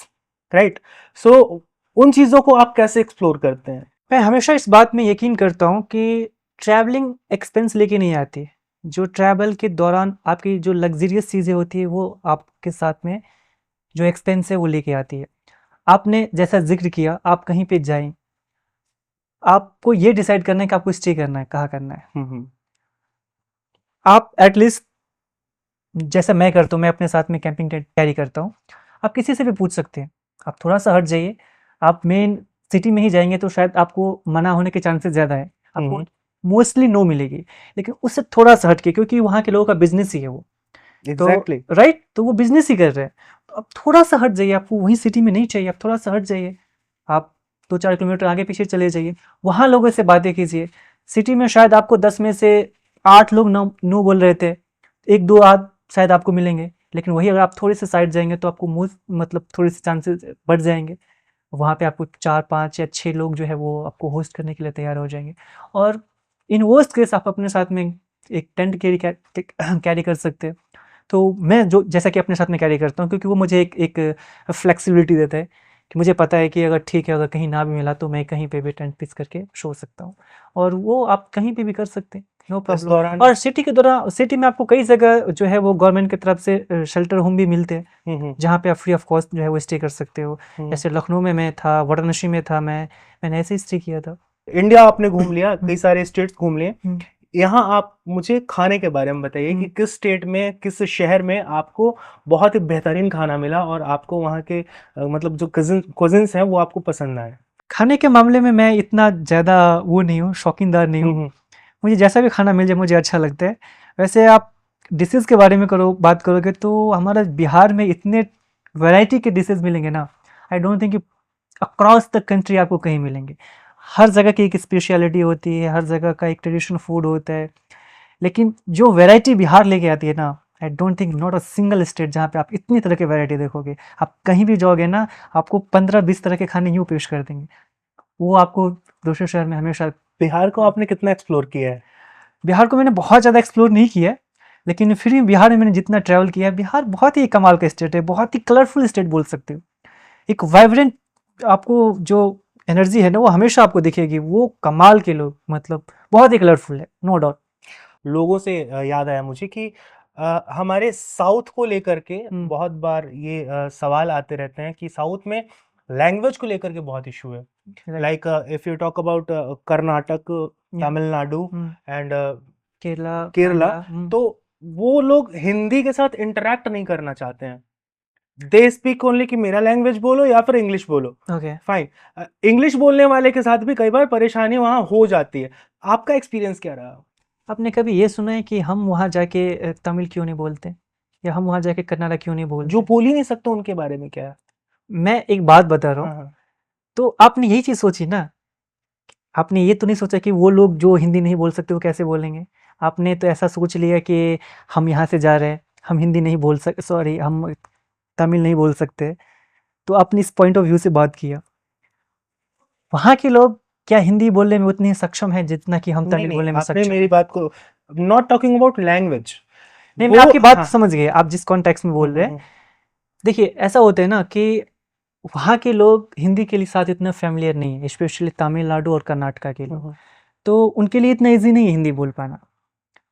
राइट। सो उन चीजों को आप कैसे एक्सप्लोर करते हैं? मैं हमेशा इस बात में यकीन करता हूँ कि ट्रैवलिंग एक्सपेंस लेके नहीं आती। जो ट्रैवल के दौरान आपकी जो लग्जरियस चीज़ें होती है वो आपके साथ में जो एक्सपेंस है वो लेके आती है। आपने जैसा जिक्र किया, आप कहीं पे जाएं, आपको ये डिसाइड करना है कि आपको स्टे करना है, कहाँ करना है। आप एटलीस्ट, जैसा मैं करता हूँ, मैं अपने साथ में कैंपिंग टेंट कैरी करता हूँ। आप किसी से भी पूछ सकते हैं। आप थोड़ा सा हट जाइए, आप मेन सिटी में ही जाएंगे तो शायद आपको मना होने के चांसेस ज़्यादा है, आपको मोस्टली नो मिलेगी। लेकिन उससे थोड़ा सा हटके, क्योंकि वहाँ के लोगों का बिजनेस ही है वो, एग्जैक्टली राइट, तो वो बिजनेस ही कर रहे हैं। तो आप थोड़ा सा हट जाइए, आपको वही सिटी में नहीं चाहिए, आप थोड़ा सा हट जाइए, आप 2-4 किलोमीटर आगे पीछे चले जाइए, वहाँ लोगों से बातें कीजिए। सिटी में शायद आपको 10 में से 8 लोग नो बोल रहे थे, 1-2 आध शायद आपको मिलेंगे। लेकिन वही अगर आप थोड़े से साइड जाएंगे तो आपको मतलब थोड़े से चांसेस बढ़ जाएंगे। वहाँ पे आपको 4-5 या 6 लोग जो है वो आपको होस्ट करने के लिए तैयार हो जाएंगे। और इन वर्स्ट केस आप अपने साथ में एक टेंट कैरी कर सकते हैं। तो मैं जो जैसा कि अपने साथ में कैरी करता हूँ, क्योंकि वो मुझे एक फ्लेक्सिबिलिटी देता है कि मुझे पता है कि अगर ठीक है, अगर कहीं ना भी मिला तो मैं कहीं पे भी टेंट पिच करके सो सकता हूँ। और वो आप कहीं पे भी कर सकते हैं, नो प्रॉब्लम। और सिटी के दौरान, सिटी में आपको कई जगह जो है वो गवर्नमेंट की तरफ से शेल्टर होम भी मिलते हैं, जहाँ पे आप फ्री ऑफ कॉस्ट जो है वो स्टे कर सकते हो। जैसे लखनऊ में मैं था, वाराणसी में था, मैंने ऐसे ही स्टे किया था। इंडिया आपने घूम लिया, कई सारे स्टेट्स घूम लिए, यहाँ आप मुझे खाने के बारे में बताइए कि किस स्टेट में, किस शहर में आपको बहुत ही बेहतरीन खाना मिला और आपको वहाँ के मतलब जो कजिन्स हैं वो आपको पसंद आए। खाने के मामले में मैं इतना ज़्यादा वो नहीं हूँ, शौकीनदार नहीं हूँ। मुझे जैसा भी खाना मिल जाए मुझे अच्छा लगता है। वैसे आप डिशेज़ के बारे में बात करोगे तो हमारा बिहार में इतने वैरायटी के डिशेज़ मिलेंगे ना, आई डोंट थिंक कि अक्रॉस द कंट्री आपको कहीं मिलेंगे। हर जगह की एक स्पेशलिटी होती है, हर जगह का एक ट्रेडिशनल फूड होता है, लेकिन जो वैरायटी बिहार लेके आती है ना, I don't think not a single state जहाँ पे आप इतनी तरह की वैरायटी देखोगे। आप कहीं भी जाओगे ना, आपको 15-20 तरह के खाने यूँ पेश कर देंगे। वो आपको दूसरे शहर में हमेशा। बिहार को आपने कितना एक्सप्लोर किया है? बिहार को मैंने बहुत ज़्यादा एक्सप्लोर नहीं किया है, लेकिन फिर भी बिहार में मैंने जितना ट्रैवल किया है, बिहार बहुत ही कमाल का स्टेट है, बहुत ही कलरफुल स्टेट बोल सकते हो। एक वाइब्रेंट आपको जो एनर्जी है ना वो हमेशा आपको दिखेगी। वो कमाल के लोग, मतलब बहुत ही कलरफुल है, नो डाउट। लोगों से याद आया मुझे कि हमारे साउथ को लेकर के बहुत बार ये सवाल आते रहते हैं कि साउथ में लैंग्वेज को लेकर के बहुत इशू है। Like if you talk about Karnataka, Tamil Nadu and Kerala, Kerala, तो वो लोग हिंदी के साथ इंटरेक्ट नहीं करना चाहते हैं। दे स्पीक ओनली कि मेरा लैंग्वेज बोलो या फिर इंग्लिश बोलो। ओके, फाइन, इंग्लिश बोलने वाले के साथ भी कई बार परेशानी वहां हो जाती है। आपका एक्सपीरियंस क्या रहा? आपने कभी ये सुना है कि हम वहाँ जाके तमिल क्यों नहीं बोलते, या हम वहाँ जाके कन्नड़ा क्यों नहीं बोलते? जो बोल ही नहीं सकते उनके बारे में क्या है? मैं एक बात बता रहा हूँ, हाँ, हाँ। तो आपने यही चीज़ सोची ना, आपने ये तो नहीं सोचा कि वो लोग जो हिंदी नहीं बोल सकते वो कैसे बोलेंगे। आपने तो ऐसा सोच लिया कि हम यहाँ से जा रहे हैं, हम हिंदी नहीं बोल सक सॉरी हम तमिल नहीं बोल सकते, तो आपने इस पॉइंट ऑफ व्यू से बात किया। वहाँ के लोग क्या हिंदी बोलने में उतने सक्षम हैं जितना कि हम नहीं तमिल नहीं, बोलने में आपने सक्षम मेरी हैं? बात को, नॉट टॉकिंग अबाउट लैंग्वेज, नहीं, मैं वो आपकी बात हाँ। समझ गए, आप जिस कॉन्टेक्स्ट में बोल रहे हैं। हम्म, देखिए, ऐसा होता है ना कि वहाँ के लोग हिंदी के लिए साथ इतना फ़ैमिलियर नहीं है, स्पेशली तमिलनाडु और कर्नाटका के लोग। तो उनके लिए इतना ईज़ी नहीं है हिंदी बोल पाना।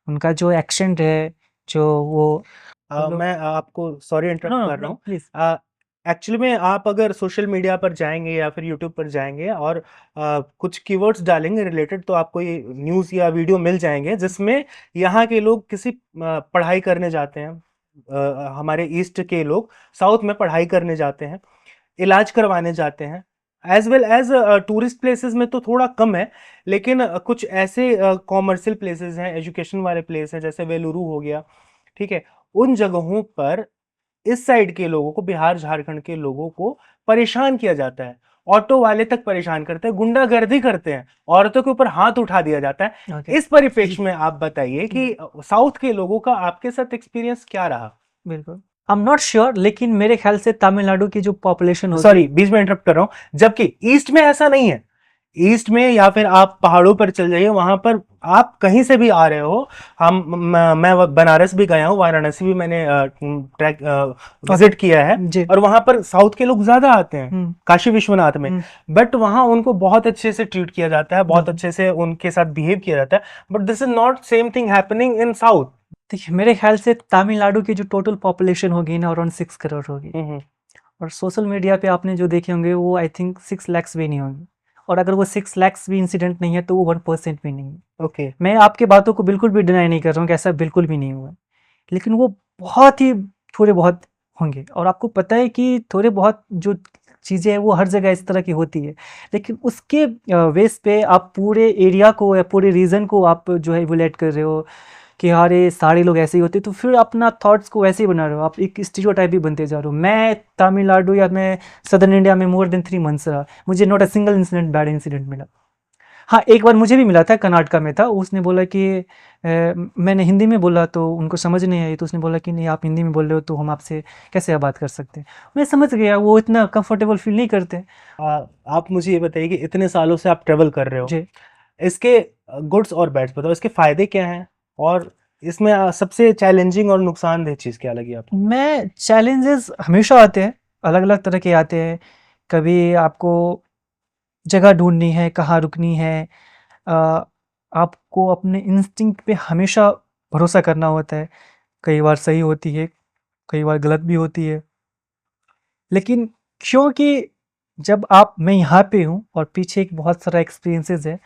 उनका जो एक्सेंट है, जो वो मैं आपको सॉरी इंटरप्ट कर रहा हूँ। प्लीज़। एक्चुअली में आप अगर सोशल मीडिया पर जाएंगे या फिर यूट्यूब पर जाएंगे और कुछ कीवर्ड्स डालेंगे रिलेटेड, तो आपको ये न्यूज़ या वीडियो मिल जाएंगे जिसमें यहाँ के लोग किसी पढ़ाई करने जाते हैं। हमारे ईस्ट के लोग साउथ में पढ़ाई करने जाते हैं, इलाज करवाने जाते हैं, as well as tourist places में तो थोड़ा कम है, लेकिन कुछ ऐसे कॉमर्शियल प्लेसेस हैं, एजुकेशन वाले प्लेस हैं, जैसे वेलुरु हो गया, ठीक है, उन जगहों पर इस साइड के लोगों को, बिहार झारखंड के लोगों को परेशान किया जाता है। ऑटो वाले तक परेशान करते हैं, गुंडागर्दी करते हैं, औरतों के ऊपर हाथ उठा दिया जाता है। ओके, इस परिप्रेक्ष्य में आप बताइए कि साउथ के लोगों का आपके साथ एक्सपीरियंस क्या रहा? बिल्कुल। आई एम नॉट श्योर, लेकिन मेरे ख्याल से तमिलनाडु की जो पॉपुलेशन होती सॉरी, बीच में इंटरप्ट कर रहा हूं, जबकि ईस्ट में ऐसा नहीं है। ईस्ट में या फिर आप पहाड़ों पर चल जाइए, वहां पर आप कहीं से भी आ रहे हो, मैं बनारस भी गया हूँ, वाराणसी भी मैंने ट्रैक विजिट किया है, जी। और वहां पर साउथ के लोग ज्यादा आते हैं, काशी विश्वनाथ में। बट वहां उनको बहुत अच्छे से ट्रीट किया जाता है, बहुत अच्छे से उनके साथ बिहेव किया जाता है, but this is not same thing happening in south. देखिए, मेरे ख्याल से तमिलनाडु की जो टोटल पॉपुलेशन होगी ना, अराउंड 6 करोड़ होगी। और सोशल मीडिया पे आपने जो देखे होंगे वो आई थिंक 6 lakhs भी नहीं होंगे। और अगर वो 6 lakhs भी इंसिडेंट नहीं है तो वो 1% भी नहीं है। ओके। मैं आपके बातों को बिल्कुल भी डिनाई नहीं कर रहा हूँ कि ऐसा बिल्कुल भी नहीं हुआ है। लेकिन वो बहुत ही थोड़े बहुत होंगे, और आपको पता है कि थोड़े बहुत जो चीज़ें हैं वो हर जगह इस तरह की होती है। लेकिन उसके बेस पे आप पूरे एरिया को या पूरे रीजन को आप जो है इवैल्यूएट कर रहे हो कि यार ये सारे लोग ऐसे ही होते, तो फिर अपना थॉट्स को वैसे ही बना रहे हो, आप एक स्टीरियोटाइप भी बनते जा रहे हो। मैं तमिलनाडु या मैं सदर्न इंडिया में मोर देन 3 months रहा, मुझे not a single incident, bad incident मिला। हाँ, एक बार मुझे भी मिला था, कर्नाटका में था, उसने बोला कि मैंने हिंदी में बोला तो उनको समझ नहीं आई, तो उसने बोला कि नहीं आप हिंदी में बोल रहे हो तो हम आपसे कैसे बात कर सकते हैं। मैं समझ गया वो इतना कंफर्टेबल फील नहीं करते। आप मुझे ये बताइए कि इतने सालों से आप ट्रेवल कर रहे हो, जी, इसके गुड्स और बैड्स बताओ, इसके फायदे क्या हैं, और इसमें सबसे चैलेंजिंग और नुकसानदेह चीज़ क्या लगी आपको? मैं चैलेंजेस हमेशा आते हैं, अलग अलग तरह के आते हैं। कभी आपको जगह ढूँढनी है, कहाँ रुकनी है, अ, आपको अपने इंस्टिंक्ट पे हमेशा भरोसा करना होता है। कई बार सही होती है, कई बार गलत भी होती है। लेकिन क्योंकि जब आप मैं यहाँ पे हूँ और पीछे एक बहुत सारा एक्सपीरियंसेस है,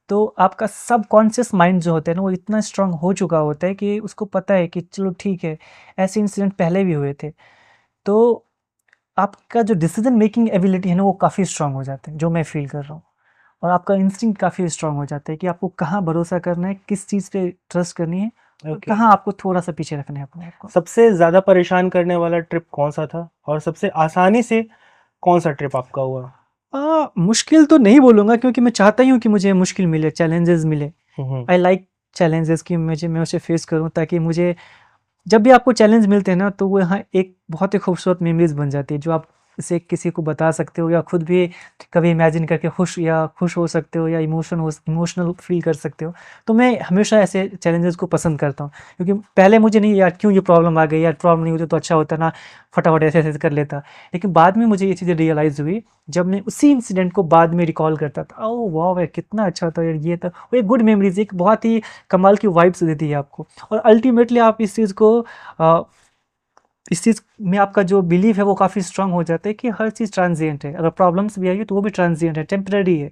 तो आपका सबकॉन्शियस माइंड जो होता है ना वो इतना स्ट्रांग हो चुका होता है कि उसको पता है कि चलो ठीक है, ऐसे इंसिडेंट पहले भी हुए थे। तो आपका जो डिसीजन मेकिंग एबिलिटी है ना वो काफ़ी स्ट्रांग हो जाते हैं, जो मैं फील कर रहा हूँ। और आपका इंस्टिंक्ट काफ़ी स्ट्रांग हो जाता है कि आपको कहाँ भरोसा करना है, किस चीज़ पे ट्रस्ट करनी है, और ओके। कहाँ आपको थोड़ा सा पीछे रखना है अपने आप को। सबसे ज्यादा परेशान करने वाला ट्रिप कौन सा था, और सबसे आसानी से कौन सा ट्रिप आपका हुआ? मुश्किल तो नहीं बोलूँगा, क्योंकि मैं चाहता ही हूँ कि मुझे मुश्किल मिले, चैलेंजेस मिले। हम्म। आई लाइक चैलेंजेस कि मैं उसे फेस करूँ, ताकि मुझे जब भी आपको चैलेंज मिलते हैं ना तो वो यहाँ एक बहुत ही खूबसूरत मेमोरीज बन जाती है, जो आप इसे किसी को बता सकते हो या खुद भी कभी इमेजिन करके खुश हो सकते हो या इमोशनल फील कर सकते हो। तो मैं हमेशा ऐसे चैलेंजेस को पसंद करता हूँ, क्योंकि पहले मुझे नहीं यार क्यों ये प्रॉब्लम आ गई, यार प्रॉब्लम नहीं होती तो अच्छा होता ना, फटाफट ऐसे ऐसे कर लेता। लेकिन बाद में मुझे ये चीज़ें रियलाइज़ हुई जब मैं उसी इंसिडेंट को बाद में रिकॉल करता था। ओह वाह यार कितना अच्छा था यार, ये था वो, एक गुड मेमोरीज, एक बहुत ही कमाल की वाइब्स देती है आपको। और अल्टीमेटली आप इस चीज़ में आपका जो बिलीव है वो काफ़ी स्ट्रांग हो जाता है कि हर चीज़ ट्रांजिएंट है। अगर प्रॉब्लम्स भी आएगी तो वो भी ट्रांजिएंट है, टेम्पररी है,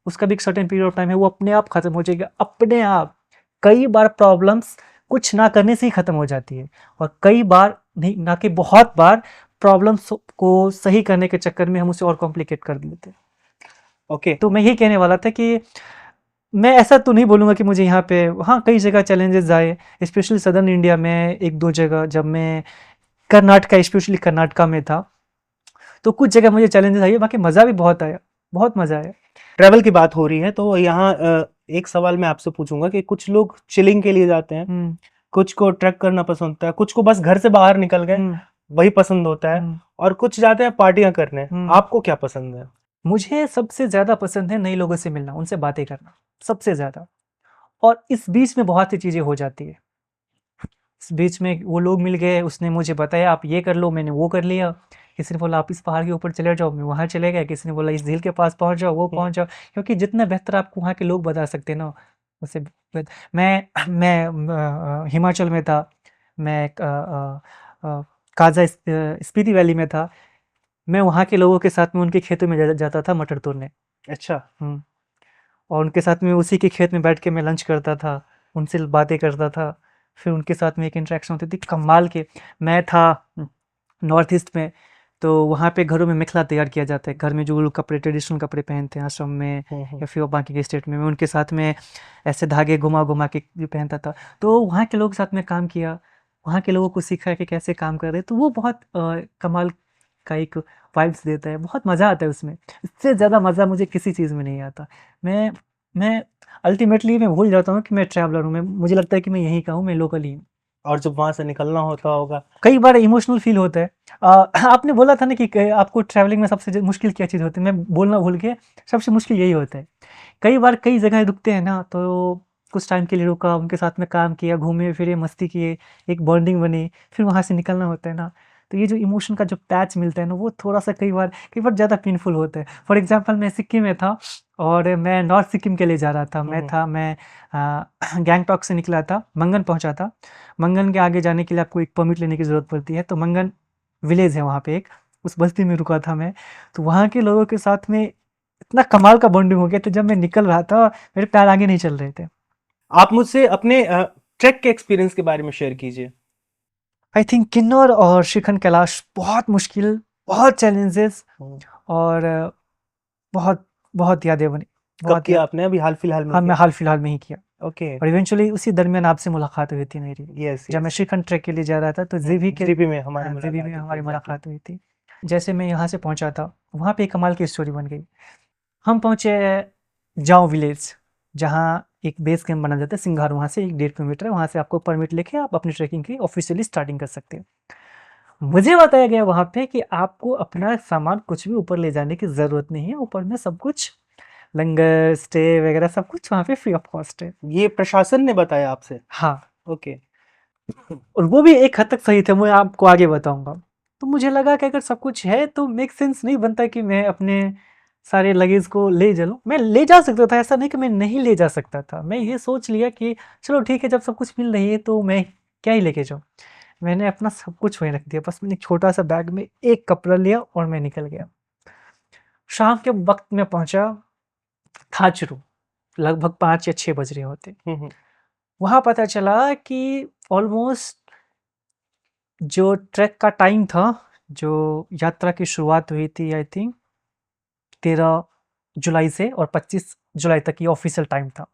उसका भी एक सर्टेन पीरियड ऑफ टाइम है, वो अपने आप खत्म हो जाएगा अपने आप। कई बार प्रॉब्लम्स कुछ ना करने से ही खत्म हो जाती है, और कई बार नहीं, ना कि बहुत बार प्रॉब्लम्स को सही करने के चक्कर में हम उसे और कॉम्प्लिकेट कर देते हैं। ओके। तो मैं ये कहने वाला था कि मैं ऐसा तो नहीं बोलूँगा कि मुझे यहाँ पे, हाँ कई जगह चैलेंजेस आए, स्पेशली सदर्न इंडिया में एक दो जगह, जब मैं कर्नाटका, स्पेशली कर्नाटका में था, तो कुछ जगह मुझे चैलेंजेस आए, बाकी मज़ा भी बहुत आया, बहुत मज़ा आया। ट्रैवल की बात हो रही है तो यहाँ एक सवाल मैं आपसे पूछूंगा कि कुछ लोग चिलिंग के लिए जाते हैं, हम्म, कुछ को ट्रैक करना पसंद होता है, कुछ को बस घर से बाहर निकल गए हम्म, वही पसंद होता है, हम्म, और कुछ जाते हैं पार्टियां करने। हम्म। आपको क्या पसंद है? मुझे सबसे ज़्यादा पसंद है नए लोगों से मिलना, उनसे बातें करना, सबसे ज़्यादा। और इस बीच में बहुत सी चीज़ें हो जाती है। इस बीच में वो लोग मिल गए, उसने मुझे बताया आप ये कर लो, मैंने वो कर लिया। किसी ने बोला आप इस पहाड़ के ऊपर चले जाओ, मैं वहाँ चले गए। किसी ने बोला इस झील के पास पहुँच जाओ, वो हम्म। पहुँच जाओ। क्योंकि जितना बेहतर आपको वहाँ के लोग बता सकते हैं ना, उससे मैं हिमाचल में था, मैं काजा स्पीति वैली में था। मैं वहाँ के लोगों के साथ में उनके खेतों में जाता था मटर तोड़ने। अच्छा। हम्म, और उनके साथ में उसी के खेत में बैठ के मैं लंच करता था, उनसे बातें करता था, फिर उनके साथ में एक इंटरेक्शन होती थी कमाल के। मैं था नॉर्थ ईस्ट में, तो वहाँ पे घरों में मेखला तैयार किया जाता है, घर में जो लोग कपड़े ट्रेडिशनल कपड़े पहनते हैं आश्रम में हम्म। या फिर बाकी के स्टेट में, मैं उनके साथ में ऐसे धागे घुमा घुमा के भी पहनता था। तो वहाँ के लोगों के साथ में काम किया, वहाँ के लोगों को सीखा कि कैसे काम कर रहे हैं, तो वो बहुत कमाल का एक वाइब्स देता है, बहुत मज़ा आता है उसमें। इससे ज़्यादा मज़ा मुझे किसी चीज़ में नहीं आता। मैं मैं अल्टीमेटली मैं भूल जाता हूँ कि मैं ट्रैवलर हूँ, मैं मुझे लगता है कि मैं यहीं का हूँ, मैं लोकल ही हूँ। और जब वहां से निकलना होता होगा? कई बार इमोशनल फील होता है। आपने बोला था ना कि आपको ट्रैवलिंग में सबसे मुश्किल क्या चीज़ होती है, मैं बोलना भूल गया, सबसे मुश्किल यही होता है। कई बार कई जगह रुकते हैं ना, तो कुछ टाइम के लिए रुका, उनके साथ में काम किया, घूमे फिरे, मस्ती किए, एक बॉन्डिंग बनी, फिर वहाँ से निकलना होता है ना, तो ये जो इमोशन का जो पैच मिलता है ना, वो थोड़ा सा कई बार ज़्यादा पेनफुल होता है। फॉर एग्जांपल मैं सिक्किम में था, और मैं नॉर्थ सिक्किम के लिए जा रहा था। हम्म। मैं गैंगटॉक से निकला था, मंगन पहुँचा था। मंगन के आगे जाने के लिए आपको एक परमिट लेने की ज़रूरत पड़ती है, तो मंगन विलेज है वहाँ पे एक, उस बस्ती में रुका था मैं। तो वहाँ के लोगों के साथ में इतना कमाल का बॉन्डिंग हो गया, तो जब मैं निकल रहा था मेरे पैर आगे नहीं चल रहे थे। आप मुझसे अपने ट्रैक के एक्सपीरियंस के बारे में शेयर कीजिए। आई थिंक किन्नौर और शिखर कैलाश बहुत मुश्किल, बहुत चैलेंजेस, हम्म। और बहुत बहुत यादें बनी, कब बहुत किया याद। आपने? अभी हाल फिलहाल में हाँ मैं किया? हाल फिलहाल में ही किया, ओके। और इवेंचुअली उसी दरमियान आपसे मुलाकात हुई थी मेरी। यस जब मैं यस। शिखर ट्रैक के लिए जा रहा था तो जीवी के, जीपी में हमारी हाँ जीवी में मुलाकात हुई थी, हमारी एग्जैक्टली। मुलाकात हुई थी। जैसे मैं यहाँ से पहुँचा था, वहाँ पे एक कमाल की स्टोरी बन गई। हम पहुँचे जाओ विलेज, जहाँ एक बेस कैंप बना जाता है सिंघार, वहाँ से 1.5 किलोमीटर है, वहाँ से आपको परमिट लेके आप अपनी ट्रैकिंग की ऑफिशियली स्टार्टिंग कर सकते हैं। मुझे बताया गया वहाँ पे कि आपको अपना सामान कुछ भी ऊपर ले जाने की ज़रूरत नहीं है, ऊपर में सब कुछ लंगर, स्टे वगैरह सब कुछ वहाँ पे फ्री ऑफ कॉस्ट है। ये प्रशासन ने बताया आपसे? हाँ, ओके। और वो भी एक हद तक सही थे, मैं आपको आगे बताऊँगा। तो मुझे लगा कि अगर सब कुछ है तो मेक सेंस नहीं बनता कि मैं अपने सारे लगेज को ले चलूँ। मैं ले जा सकता था, ऐसा नहीं कि मैं नहीं ले जा सकता था। मैं ये सोच लिया कि चलो ठीक है, जब सब कुछ मिल रही है तो मैं क्या ही लेके जाऊँ। मैंने अपना सब कुछ वहीं रख दिया, बस मैंने एक छोटा-सा बैग में एक कपड़ा लिया और मैं निकल गया। शाम के वक्त में पहुंचा थाचरू, लगभग 5 या 6 बज रहे होते। वहां पता चला कि ऑलमोस्ट जो ट्रैक का टाइम था, जो यात्रा की शुरुआत हुई थी आई थिंक 13 जुलाई से, और 25 जुलाई तक ये ऑफिशियल टाइम था,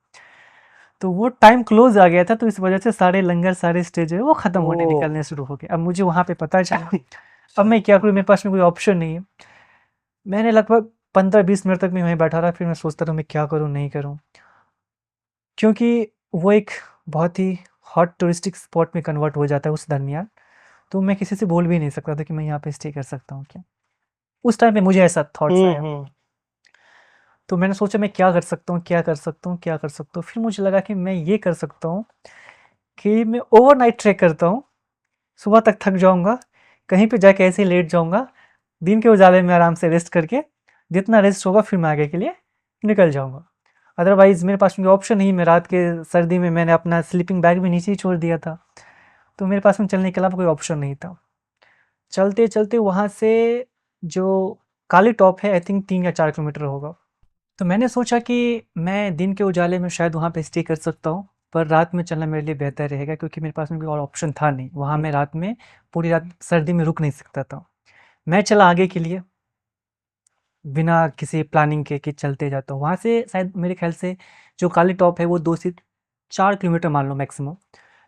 तो वो टाइम क्लोज आ गया था। तो इस वजह से सारे लंगर, सारे स्टेज है वो खत्म होने ओह। निकलने शुरू हो गए। अब मुझे वहां पे पता चला, अब मैं क्या करूँ, मेरे पास में कोई ऑप्शन नहीं है। मैंने लगभग 15-20 मिनट तक मैं वहीं बैठा रहा, फिर मैं सोचता रहा मैं क्या करूँ नहीं करूँ, क्योंकि वो एक बहुत ही हॉट टूरिस्टिक स्पॉट में कन्वर्ट हो जाता है उस दरमियान। तो मैं किसी से बोल भी नहीं सकता था कि मैं यहाँ पे स्टे कर सकता हूँ क्या। उस टाइम पे मुझे ऐसा थॉट्स आया। तो मैंने सोचा मैं क्या कर सकता हूँ, क्या कर सकता हूँ, क्या कर सकता हूँ। फिर मुझे लगा कि मैं ये कर सकता हूँ कि मैं ओवरनाइट ट्रेक करता हूँ, सुबह तक थक जाऊँगा, कहीं पे जाके ऐसे ही लेट जाऊँगा, दिन के उजाले में आराम से रेस्ट करके, जितना रेस्ट होगा फिर मैं आगे के लिए निकल जाऊँगा। अदरवाइज़ मेरे पास में ऑप्शन नहीं, मैं रात के सर्दी में मैंने अपना स्लीपिंग बैग भी नीचे ही छोड़ दिया था, तो मेरे पास में चलने के अलावा कोई ऑप्शन नहीं था। चलते चलते वहाँ से जो काली टॉप है आई थिंक 3 या 4 किलोमीटर होगा। तो मैंने सोचा कि मैं दिन के उजाले में शायद वहाँ पे स्टे कर सकता हूँ, पर रात में चलना मेरे लिए बेहतर रहेगा, क्योंकि मेरे पास में कोई और ऑप्शन था नहीं। वहाँ मैं रात में पूरी रात सर्दी में रुक नहीं सकता था। मैं चला आगे के लिए बिना किसी प्लानिंग के कि चलते जाता हूँ। वहाँ से शायद मेरे ख्याल से जो काली टॉप है वो 2 से 4 किलोमीटर मान लो मैक्सिमम,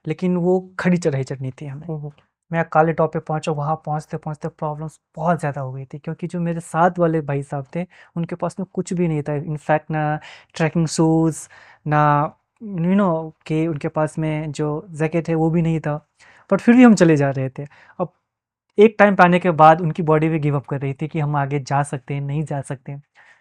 लेकिन वो खड़ी चढ़ाई चढ़नी थी हमें। मैं काले टॉप पे पहुंचा, वहाँ पहुंचते पहुंचते प्रॉब्लम्स बहुत ज़्यादा हो गई थी, क्योंकि जो मेरे साथ वाले भाई साहब थे उनके पास में कुछ भी नहीं था। इनफैक्ट ना ट्रैकिंग शूज़, ना कि उनके पास में जो जैकेट है वो भी नहीं था, बट फिर भी हम चले जा रहे थे। अब एक टाइम पे आने के बाद उनकी बॉडी भी गिव अप कर रही थी कि हम आगे जा सकते हैं, नहीं जा सकते।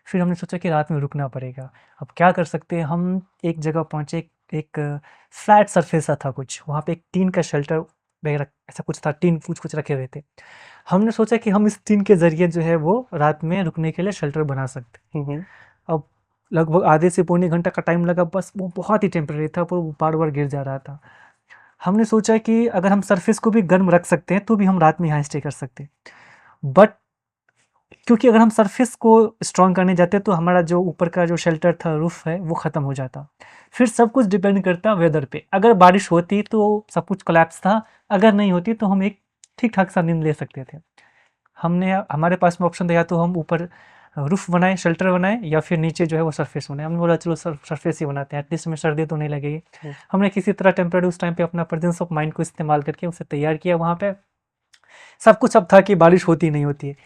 फिर हमने सोचा कि रात में रुकना पड़ेगा। अब क्या कर सकते हैं, हम एक जगह पहुँचे, एक फ्लैट सरफेस सा था कुछ, वहाँ पे एक टीन का शेल्टर वगैरह ऐसा कुछ था, टीन कुछ रखे हुए थे। हमने सोचा कि हम इस टीन के ज़रिए जो है वो रात में रुकने के लिए शेल्टर बना सकते हैं। अब लगभग आधे से पौने घंटा का टाइम लगा, बस वो बहुत ही टेम्परेरी था, पर वो बार-बार गिर जा रहा था। हमने सोचा कि अगर हम सरफेस को भी गर्म रख सकते हैं, तो भी हम रात में यहाँ स्टे कर सकते हैं। बट क्योंकि अगर हम सरफेस को स्ट्रॉन्ग करने जाते तो हमारा जो ऊपर का जो शेल्टर था, रूफ है, वो ख़त्म हो जाता। फिर सब कुछ डिपेंड करता वेदर पे। अगर बारिश होती तो सब कुछ कोलैप्स था, अगर नहीं होती तो हम एक ठीक-ठाक सा नींद ले सकते थे। हमने हमारे पास में ऑप्शन था, या तो हम ऊपर रूफ बनाएँ, शेल्टर बनाएँ, या फिर नीचे जो है वो सरफेस बनाएँ। हमने बोला चलो सरफेस ही बनाते हैं, एटलीस्ट हमें सर्दी तो नहीं लगेगी। हमने किसी तरह टेम्परेरी उस टाइम पे अपना प्रेजेंस ऑफ माइंड को इस्तेमाल करके उसे तैयार किया वहाँ पे। सब कुछ अब था कि बारिश होती नहीं होती है।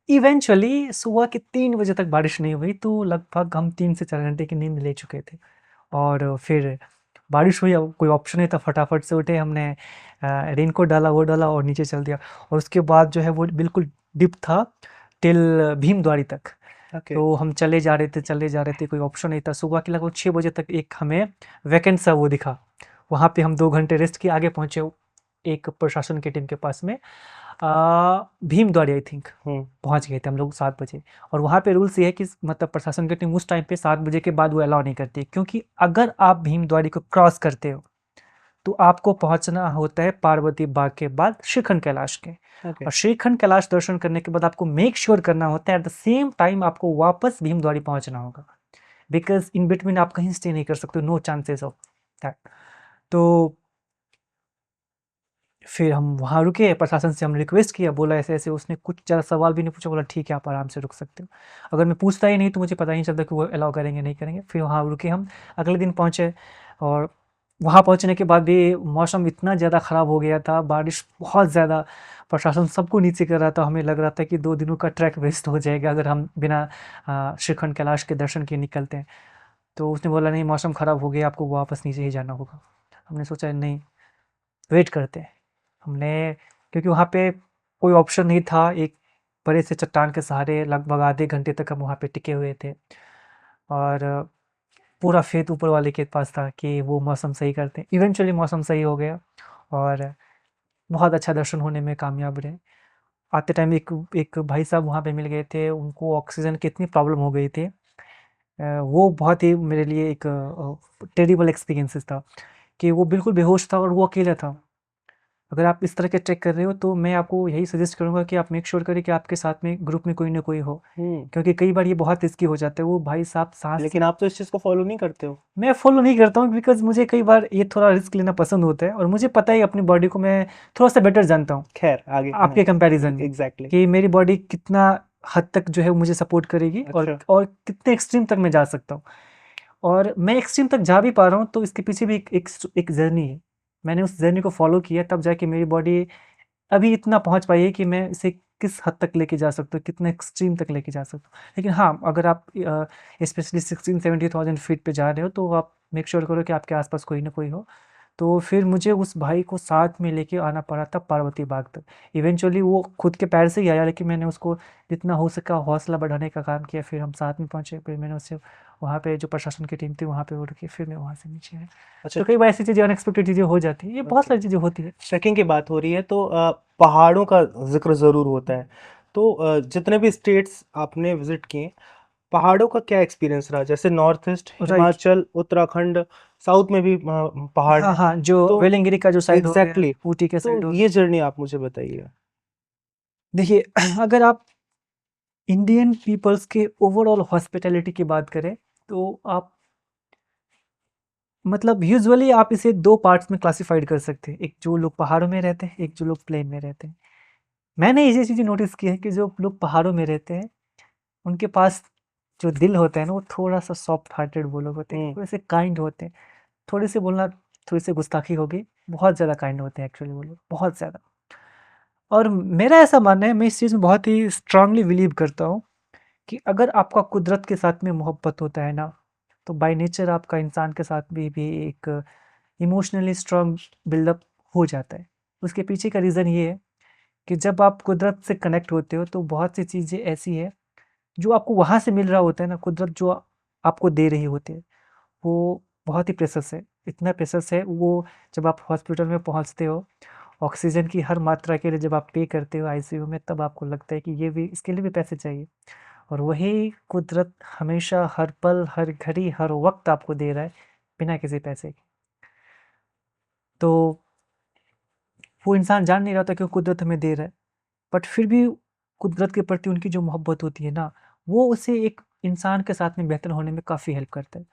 इवेंचुअली सुबह के 3 बजे तक बारिश नहीं हुई, तो लगभग हम 3 से 4 घंटे की नींद ले चुके थे। और फिर बारिश हुई, अब कोई ऑप्शन नहीं था, फटाफट से उठे, हमने रेनकोट डाला, वो डाला और नीचे चल दिया। और उसके बाद जो है वो बिल्कुल डिप था टिल भीमद्वारी तक। तो हम चले जा रहे थे, कोई ऑप्शन नहीं था। सुबह के लगभग 6 बजे तक एक हमें वैकेंट सा वो दिखा, वहाँ पे हम 2 घंटे रेस्ट किए, आगे पहुँचे एक प्रशासन की टीम के पास में, भीमद्वारी आई थिंक पहुँच गए थे हम लोग 7 बजे। और वहाँ पे रूल्स ये है कि मतलब प्रशासन की टीम उस टाइम पे 7 बजे के बाद वो अलाउ नहीं करती, क्योंकि अगर आप भीमद्वारी को क्रॉस करते हो तो आपको पहुंचना होता है पार्वती बाग के बाद श्रीखंड कैलाश के। और श्रीखंड कैलाश दर्शन करने के बाद आपको मेक श्योर करना होता है एट द सेम टाइम आपको वापस भीमद्वारी पहुंचना होगा, बिकॉज इन बिटवीन आप कहीं स्टे नहीं कर सकते, नो चांसेस ऑफ दैट। तो फिर हम वहाँ रुके, प्रशासन से हम रिक्वेस्ट किया, बोला ऐसे ऐसे, उसने कुछ ज़्यादा सवाल भी नहीं पूछा, बोला ठीक है आप आराम से रुक सकते हो। अगर मैं पूछता ही नहीं तो मुझे पता ही नहीं चलता कि वो अलाउ करेंगे नहीं करेंगे। फिर वहाँ रुके हम, अगले दिन पहुँचे, और वहाँ पहुँचने के बाद भी मौसम इतना ज़्यादा ख़राब हो गया था, बारिश बहुत ज़्यादा, प्रशासन सबको नीचे कर रहा था। हमें लग रहा था कि 2 दिनों का ट्रैक वेस्ट हो जाएगा अगर हम बिना श्रीखंड कैलाश के दर्शन किए निकलते हैं। तो उसने बोला नहीं मौसम ख़राब हो गया, आपको वापस नीचे ही जाना होगा। हमने सोचा नहीं, वेट करते हैं। हमने, क्योंकि वहाँ पे कोई ऑप्शन नहीं था, एक बड़े से चट्टान के सहारे लगभग आधे घंटे तक हम वहाँ पे टिके हुए थे, और पूरा फेथ ऊपर वाले के पास था कि वो मौसम सही करते हैं। इवेंचुअली मौसम सही हो गया और बहुत अच्छा दर्शन होने में कामयाब रहे। आते टाइम एक एक भाई साहब वहाँ पे मिल गए थे, उनको ऑक्सीजन की इतनी प्रॉब्लम हो गई थी, वो बहुत ही मेरे लिए एक टेरिबल एक्सपीरियंसेस था कि वो बिल्कुल बेहोश था और वो अकेला था। अगर आप इस तरह के ट्रैक कर रहे हो तो मैं आपको यही सजेस्ट करूंगा कि आप मेक श्योर करें कि आपके साथ में ग्रुप में कोई ना कोई हो, क्योंकि कई बार ये बहुत रिस्की हो जाता है। वो भाई साहब सांस, लेकिन आप तो इस चीज को फॉलो नहीं करते हो। मैं फॉलो नहीं करता हूँ बिकॉज मुझे कई बार ये थोड़ा रिस्क लेना पसंद होता है, और मुझे पता है अपनी बॉडी को मैं थोड़ा सा बेटर जानता हूँ खैर आगे आपके कंपैरिजन में, एग्जैक्टली। कि मेरी बॉडी कितना हद तक जो है मुझे सपोर्ट करेगी अच्छा। और कितने एक्सट्रीम तक मैं जा सकता हूँ। और मैं एक्सट्रीम तक जा भी पा रहा हूँ तो इसके पीछे भी एक जर्नी है। मैंने उस जर्नी को फॉलो किया तब जाके मेरी बॉडी अभी इतना पहुंच पाई है कि मैं इसे किस हद तक लेके जा सकता हूँ, कितने एक्सट्रीम तक लेके जा सकता हूँ। लेकिन हाँ, अगर आप स्पेशली 16-17,000 फीट पे जा रहे हो तो आप मेक श्योर करो कि आपके आसपास कोई ना कोई हो। तो फिर मुझे उस भाई को साथ में लेके आना पड़ा था पार्वती बाग तक। इवेंचुअली वो खुद के पैर से ही आया, लेकिन मैंने उसको जितना हो सका हौसला बढ़ाने का काम किया। फिर हम साथ में पहुंचे, फिर मैंने उससे वहाँ पे जो प्रशासन की टीम थी वहाँ पे वो रुकी, फिर मैं वहाँ से नीचे आया। अच्छा, तो कई बार ऐसी चीज़ें अनएक्सपेक्टेड चीज़ें हो जाती है, ये बहुत सारी चीज़ें होती है। ट्रैकिंग की बात हो रही है तो पहाड़ों का जिक्र ज़रूर होता है। तो जितने भी स्टेट्स आपने विजिट किए, पहाड़ों का क्या एक्सपीरियंस रहा? जैसे north east, right. Himachal, Uttarakhand, south में भी पहाड़ हाँ हैं। हाँ, जो तो वेलिंगिरी का जो साइड हो गया, एग्जैक्टली, ऊटी के तो साइड हो ये गया। जर्नी आप मुझे बताइए। देखिए अगर आप इंडियन पीपल्स के ओवरऑल हॉस्पिटैलिटी की बात करें तो आप मतलब यूजुअली आप इसे दो पार्ट्स में क्लासिफाइड कर सकते हैं, एक जो लोग पहाड़ों में रहते हैं, एक जो लोग प्लेन में रहते हैं। मैंने ये चीज़ें नोटिस की है कि जो लोग पहाड़ों में रहते हैं उनके पास जो दिल होता है ना वो थोड़ा सा सॉफ्ट हार्टेड वो लोग होते हैं, थोड़े से काइंड होते हैं। थोड़ी सी बोलना थोड़ी सी गुस्ताखी होगी, बहुत ज़्यादा काइंड होते हैं एक्चुअली वो लोग, बहुत ज़्यादा। और मेरा ऐसा मानना है, मैं इस चीज़ में बहुत ही स्ट्रांगली बिलीव करता हूँ कि अगर आपका कुदरत के साथ में मोहब्बत होता है ना, तो बाय नेचर आपका इंसान के साथ भी एक इमोशनली स्ट्रांग बिल्डअप हो जाता है। उसके पीछे का रीज़न ये है कि जब आप कुदरत से कनेक्ट होते हो तो बहुत सी चीज़ें ऐसी है जो आपको वहाँ से मिल रहा होता है ना, कुदरत जो आपको दे रही होती है वो बहुत ही प्रेशस है। इतना प्रेशस है वो, जब आप हॉस्पिटल में पहुँचते हो, ऑक्सीजन की हर मात्रा के लिए जब आप पे करते हो आईसीयू में, तब आपको लगता है कि ये भी, इसके लिए भी पैसे चाहिए। और वही कुदरत हमेशा हर पल, हर घड़ी, हर वक्त आपको दे रहा है बिना किसी पैसे के। तो वो इंसान जान नहीं रहा था कि कुदरत हमें दे रहा है, बट फिर भी कुदरत के प्रति उनकी जो मोहब्बत होती है ना, वो उसे एक इंसान के साथ में बेहतर होने में काफ़ी हेल्प करता है।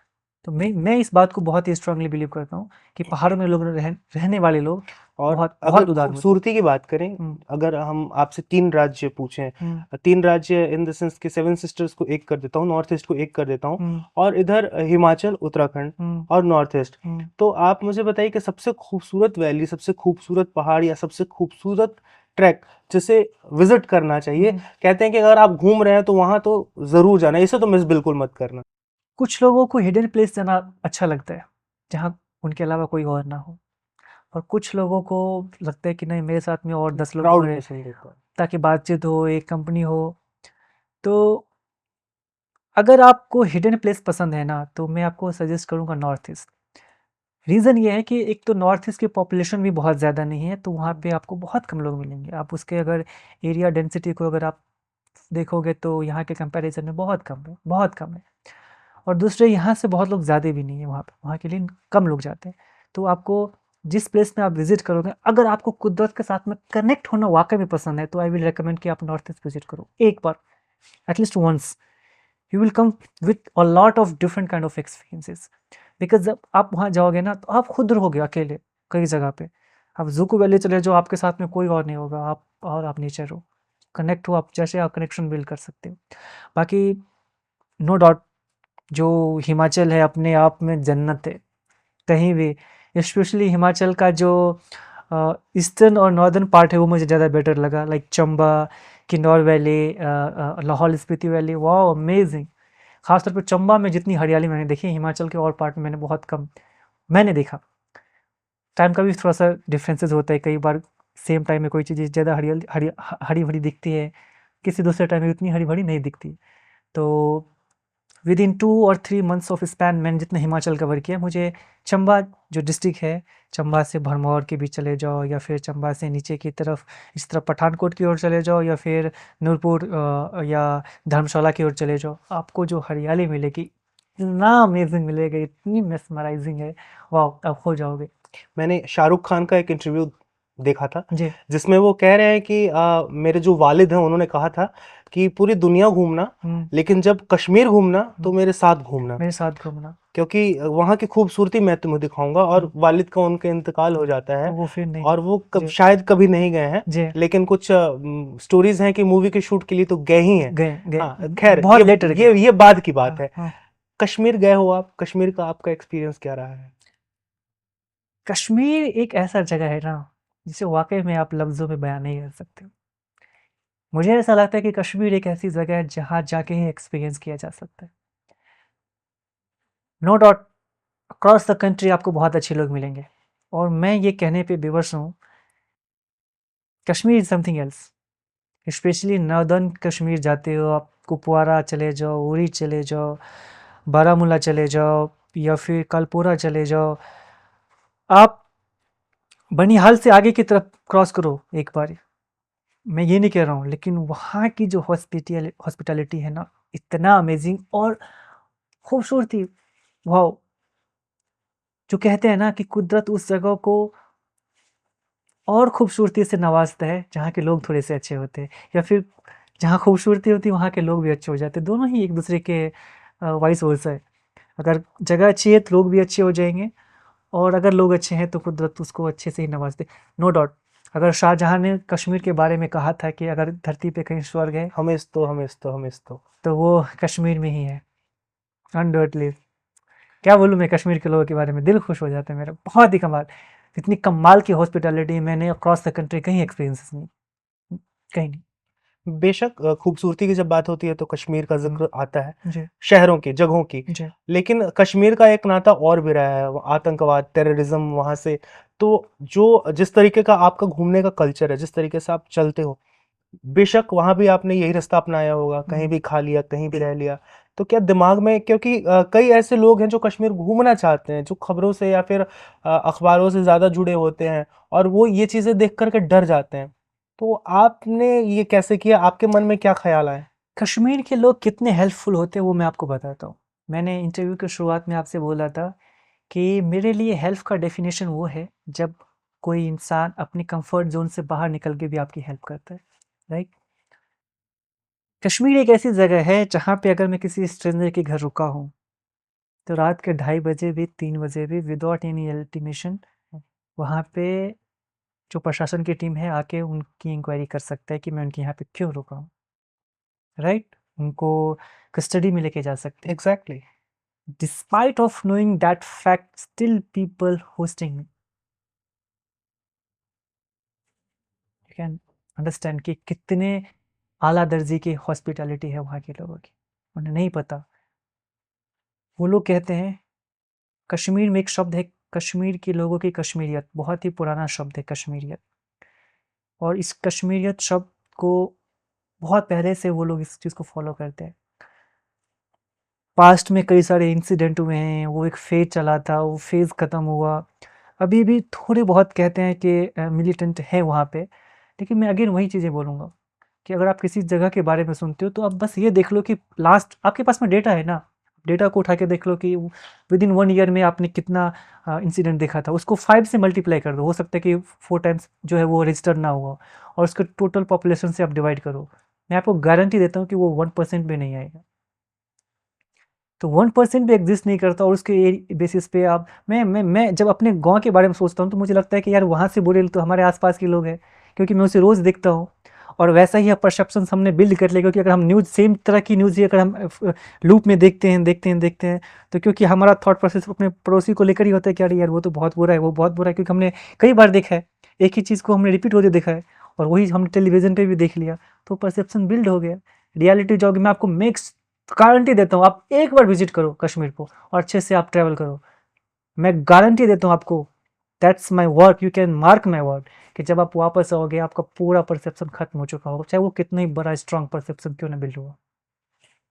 तो मैं इस बात को बहुत ही स्ट्रांगली बिलीव करता हूँ कि पहाड़ों में लोग रहने वाले लोग और बहुत अगर बहुत उदार होते हैं। खूबसूरती की बात करें, हुँ, अगर हम आपसे 3 राज्य पूछें, हुँ, 3 राज्य इन द सेंस कि 7 सिस्टर्स को एक कर देता हूँ, नॉर्थ ईस्ट को एक कर देता हूँ, हुँ, और इधर हिमाचल, उत्तराखंड हुँ, और नॉर्थ ईस्ट। हुँ। तो आप मुझे बताइए कि सबसे खूबसूरत वैली, सबसे खूबसूरत पहाड़ या सबसे खूबसूरत ट्रैक जिसे विजिट करना चाहिए? कहते हैं कि अगर आप घूम रहे हैं तो वहाँ तो ज़रूर जाना है, इसे तो मिस बिल्कुल मत करना। कुछ लोगों को हिडन प्लेस जाना अच्छा लगता है, जहाँ उनके अलावा कोई और ना हो। और कुछ लोगों को लगता है कि नहीं, मेरे साथ में और 10 लोग क्राउड और हैं, पसंद होता है। ताकि बातचीत हो, एक कंपनी हो। तो अगर आपको हिडन प्लेस पसंद है ना, तो मैं आपको सजेस्ट करूँगा नॉर्थ ईस्ट। रीज़न ये है कि एक तो नॉर्थ ईस्ट की पॉपुलेशन भी बहुत ज़्यादा नहीं है, तो वहाँ पे आपको बहुत कम लोग मिलेंगे। आप उसके अगर एरिया डेंसिटी को अगर आप देखोगे तो यहाँ के कंपैरिजन में बहुत कम है, बहुत कम है। और दूसरे, यहाँ से बहुत लोग ज़्यादा भी नहीं है वहाँ पे, वहाँ के लिए कम लोग जाते हैं। तो आपको जिस प्लेस में आप विज़िट करोगे, अगर आपको कुदरत के साथ में कनेक्ट होना वाक़ई में पसंद है, तो आई विल रिकमेंड कि आप नॉर्थ ईस्ट विज़िट करो एक बार, at least once. You will come with a lot of different kind of experiences. Because जब आप वहाँ जाओगे ना, तो आप खुद रहोगे अकेले कई जगह पे। आप ज़ूको वैली चले जाओ, आपके साथ में कोई और नहीं होगा, आप और आप नेचर हो, कनेक्ट हो, आप जैसे आप कनेक्शन बिल्ड कर सकते हो। बाकी नो डाउट जो हिमाचल है अपने आप में जन्नत है, कहीं भी। स्पेशली हिमाचल का जो ईस्टर्न और नॉर्दर्न पार्ट है वो मुझे ज़्यादा बेटर लगा, like Chamba, Kinnaur valley, Lahaul Spiti valley, वाह अमेजिंग। खासतौर पर चंबा में जितनी हरियाली मैंने देखी, हिमाचल के और पार्ट में मैंने बहुत कम मैंने देखा। टाइम का भी थोड़ा सा डिफरेंसेस होता है, कई बार सेम टाइम में कोई चीज़ ज़्यादा हरी भरी दिखती है, किसी दूसरे टाइम में उतनी हरी भरी नहीं दिखती। तो विद इन 2 और 3 मंथ्स ऑफ स्पैन मैंने जितना हिमाचल कवर किया, मुझे चंबा जो डिस्ट्रिक्ट है, चंबा से भरमौर के बीच चले जाओ, या फिर चंबा से नीचे की तरफ इस तरफ पठानकोट की ओर चले जाओ, या फिर नूरपुर या धर्मशाला की ओर चले जाओ, आपको जो हरियाली मिलेगी, इतना अमेजिंग मिलेगा, इतनी मेस्मराइजिंग है, वाह, आप खो जाओगे। मैंने शाहरुख खान का एक इंटरव्यू देखा था, जी जिसमें वो कह रहे हैं कि मेरे जो वालिद हैं उन्होंने कहा था कि पूरी दुनिया घूमना, लेकिन जब कश्मीर घूमना तो मेरे साथ घूमना, मेरे साथ घूमना। क्योंकि वहाँ की खूबसूरती मैं तुम्हें दिखाऊंगा। और वालिद का उनका इंतकाल हो जाता तो है वो फिर नहीं। और वो जी शायद कभी नहीं गए हैं, जी लेकिन कुछ स्टोरीज हैं कि मूवी के शूट के लिए तो गए ही हैं। गए गए हाँ खैर, बहुत लेटर गए। ये बाद की बात हाँ है। हाँ। कश्मीर गए हो आप, कश्मीर का आपका एक्सपीरियंस क्या रहा है? कश्मीर एक ऐसा जगह है ना जिसे वाकई में आप लफ्ज़ों में बयान नहीं कर सकते। मुझे ऐसा लगता है कि कश्मीर एक ऐसी जगह है जहाँ जाके ही एक्सपीरियंस किया जा सकता है। No doubt across the country आपको बहुत अच्छे लोग मिलेंगे, और मैं ये कहने पे विवश हूँ, Kashmir is something else. Specially northern Kashmir जाते हो आप, कुपवारा चले जाओ, उरी चले जाओ, बारामूला चले जाओ, या फिर कलपोरा चले जाओ, आप बनिहाल से आगे की तरफ क्रॉस करो एक बार। मैं ये नहीं कह रहा हूँ, लेकिन वहाँ की जो हॉस्पिटैलिटी है ना, इतना अमेजिंग और खूबसूरती, वाह। जो कहते हैं ना कि कुदरत उस जगह को और खूबसूरती से नवाजता है जहाँ के लोग थोड़े से अच्छे होते हैं, या फिर जहाँ खूबसूरती होती है वहाँ के लोग भी अच्छे हो जाते हैं। दोनों ही एक दूसरे के वाइस वर्सा है। अगर जगह अच्छी है तो लोग भी अच्छे हो जाएंगे, और अगर लोग अच्छे हैं तो कुदरत उसको अच्छे से ही नवाजते। नो डाउट, अगर शाहजहाँ ने कश्मीर के बारे में कहा था कि अगर धरती पे कहीं स्वर्ग है तो वो कश्मीर में ही है, अनडाउटली। क्या बोलूँ मैं कश्मीर के लोगों के बारे में, दिल खुश हो जाता है मेरा, बहुत ही कमाल। इतनी कमाल की हॉस्पिटैलिटी मैंने अक्रॉस द कंट्री कहीं एक्सपीरियंस नहीं, कहीं नहीं। बेशक खूबसूरती की जब बात होती है तो कश्मीर का जिक्र आता है, जी शहरों की, जगहों की। जी लेकिन कश्मीर का एक नाता और भी रहा है, वो आतंकवाद, टेररिज्म वहाँ से। तो जो जिस तरीके का आपका घूमने का कल्चर है, जिस तरीके से आप चलते हो, बेशक वहाँ भी आपने यही रास्ता अपनाया होगा, कहीं भी खा लिया, कहीं भी रह लिया। तो क्या दिमाग में, क्योंकि कई ऐसे लोग हैं जो कश्मीर घूमना चाहते हैं, जो खबरों से या फिर अखबारों से ज़्यादा जुड़े होते हैं, और वो ये चीज़ें देख कर के डर जाते हैं। तो आपने ये कैसे किया? आपके मन में क्या ख्याल आए? कश्मीर के लोग कितने हेल्पफुल होते हैं वो मैं आपको बताता हूँ। मैंने इंटरव्यू की शुरुआत में आपसे बोला था कि मेरे लिए हेल्प का डेफिनेशन वो है जब कोई इंसान अपनी कंफर्ट जोन से बाहर निकल के भी आपकी हेल्प करता है, राइट। कश्मीर एक ऐसी जगह है जहाँ पे अगर मैं किसी स्ट्रेंजर के घर रुका हूँ तो रात के 2:30 बजे भी, 3 बजे भी, विदाउट एनी अल्टीमेशन, वहाँ पे जो प्रशासन की टीम है आके उनकी इंक्वायरी कर सकता है कि मैं उनके यहाँ पे क्यों रुका हूँ, राइट। उनको कस्टडी में लेके जा सकते हैं। Exactly. Despite of knowing that fact still people hosting me, you can understand कि कितने आला दर्जे की हॉस्पिटैलिटी है वहाँ के लोगों की। उन्हें नहीं पता। वो लोग कहते हैं, कश्मीर में एक शब्द है कश्मीर के लोगों की कश्मीरियत, बहुत ही पुराना शब्द है कश्मीरियत, और इस कश्मीरियत शब्द को बहुत पहले से वो लोग इस चीज़ को फॉलो करते हैं। पास्ट में कई सारे इंसिडेंट हुए हैं, वो एक फेज चला था, वो फेज़ ख़त्म हुआ। अभी भी थोड़े बहुत कहते हैं कि मिलिटेंट है वहाँ पे, लेकिन मैं अगेन वही चीज़ें बोलूँगा कि अगर आप किसी जगह के बारे में सुनते हो तो आप बस ये देख लो कि लास्ट आपके पास में डेटा है ना, डेटा को उठा के देख लो कि विदिन 1 ईयर में आपने कितना इंसिडेंट देखा था, उसको 5 से मल्टीप्लाई कर दो, हो सकता है कि 4 टाइम्स जो है वो रजिस्टर ना हुआ, और उसको टोटल पॉपुलेशन से आप डिवाइड करो, मैं आपको गारंटी देता हूँ कि वो 1% भी नहीं आएगा। तो 1% भी एग्जिस्ट नहीं करता, और उसके बेसिस पे आप, मैं जब अपने गांव के बारे में सोचता हूँ तो मुझे लगता है कि यार वहाँ से बुरे तो हमारे आसपास के लोग हैं, क्योंकि मैं उसे रोज़ देखता हूँ। और वैसा ही परसेप्शन हमने बिल्ड कर लिया, क्योंकि अगर हम न्यूज़ सेम तरह की न्यूज़ ही अगर हम लूप में देखते हैं, तो क्योंकि हमारा थॉट प्रोसेस अपने पड़ोसी को लेकर ही होता है कि अरे यार वो तो बहुत बुरा है, वो बहुत बुरा है, क्योंकि हमने कई बार देखा है, एक ही चीज़ को हमने रिपीट होते देखा है, और वही हमने टेलीविज़न पे भी देख लिया, तो परसेप्शन बिल्ड हो गया। रियलिटी जाओगे, मैं आपको मिक्स गारंटी देता हूँ, आप एक बार विजिट करो कश्मीर को और अच्छे से आप ट्रैवल करो, मैं गारंटी देता हूँ आपको, that's my work, you can mark my word, कि जब आप वापस आओगे आपका पूरा परसेप्शन खत्म हो चुका होगा, चाहे वो कितना ही बड़ा स्ट्रांग परसेप्शन क्यों ना बिल्ड हुआ।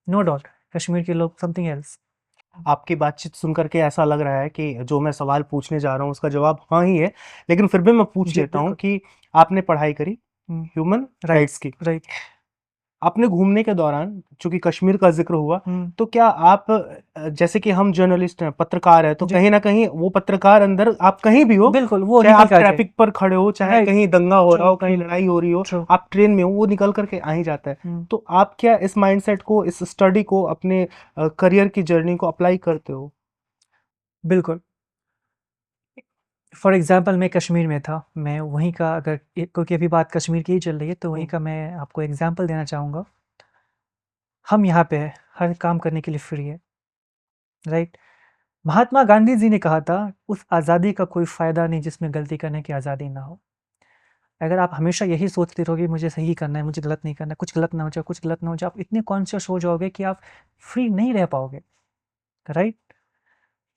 नो डाउट कश्मीर के लोग समथिंग एल्स। आपकी बातचीत सुन करके ऐसा लग रहा है कि जो मैं सवाल पूछने जा रहा हूँ उसका जवाब हाँ ही है, लेकिन फिर भी मैं पूछ जी लेता हूँ बिल्कुल। कि आपने पढ़ाई करी ह्यूमन राइट राइट्स की, राइट। आपने घूमने के दौरान, चूंकि कश्मीर का जिक्र हुआ, तो क्या आप जैसे कि हम जर्नलिस्ट हैं, पत्रकार है, तो जी। कहीं ना कहीं वो पत्रकार अंदर, आप कहीं भी हो, बिल्कुल वो चाहे निकल आप के आ जाए। ट्रैफिक पर खड़े हो, चाहे राइट। कहीं दंगा हो रहा ट्रू हो, कहीं ट्रू लड़ाई हो रही हो, ट्रू। आप ट्रेन में हो, वो निकल करके आ ही जाता है। तो आप क्या इस माइंडसेट को, इस स्टडी को अपने करियर की जर्नी को अप्लाई करते हो? बिल्कुल। फॉर एग्जांपल मैं कश्मीर में था, मैं वहीं का, अगर क्योंकि अभी बात कश्मीर की ही चल रही है तो वहीं का मैं आपको एग्जांपल देना चाहूँगा। हम यहाँ पे हैं, हर काम करने के लिए फ्री है, राइट? महात्मा गांधी जी ने कहा था, उस आज़ादी का कोई फ़ायदा नहीं जिसमें गलती करने की आज़ादी ना हो। अगर आप हमेशा यही सोचते रहोगे मुझे सही करना है, मुझे गलत नहीं करना है, कुछ गलत ना हो जाए, कुछ गलत ना हो जाए, आप इतने कॉन्शियस हो जाओगे कि आप फ्री नहीं रह पाओगे, राइट?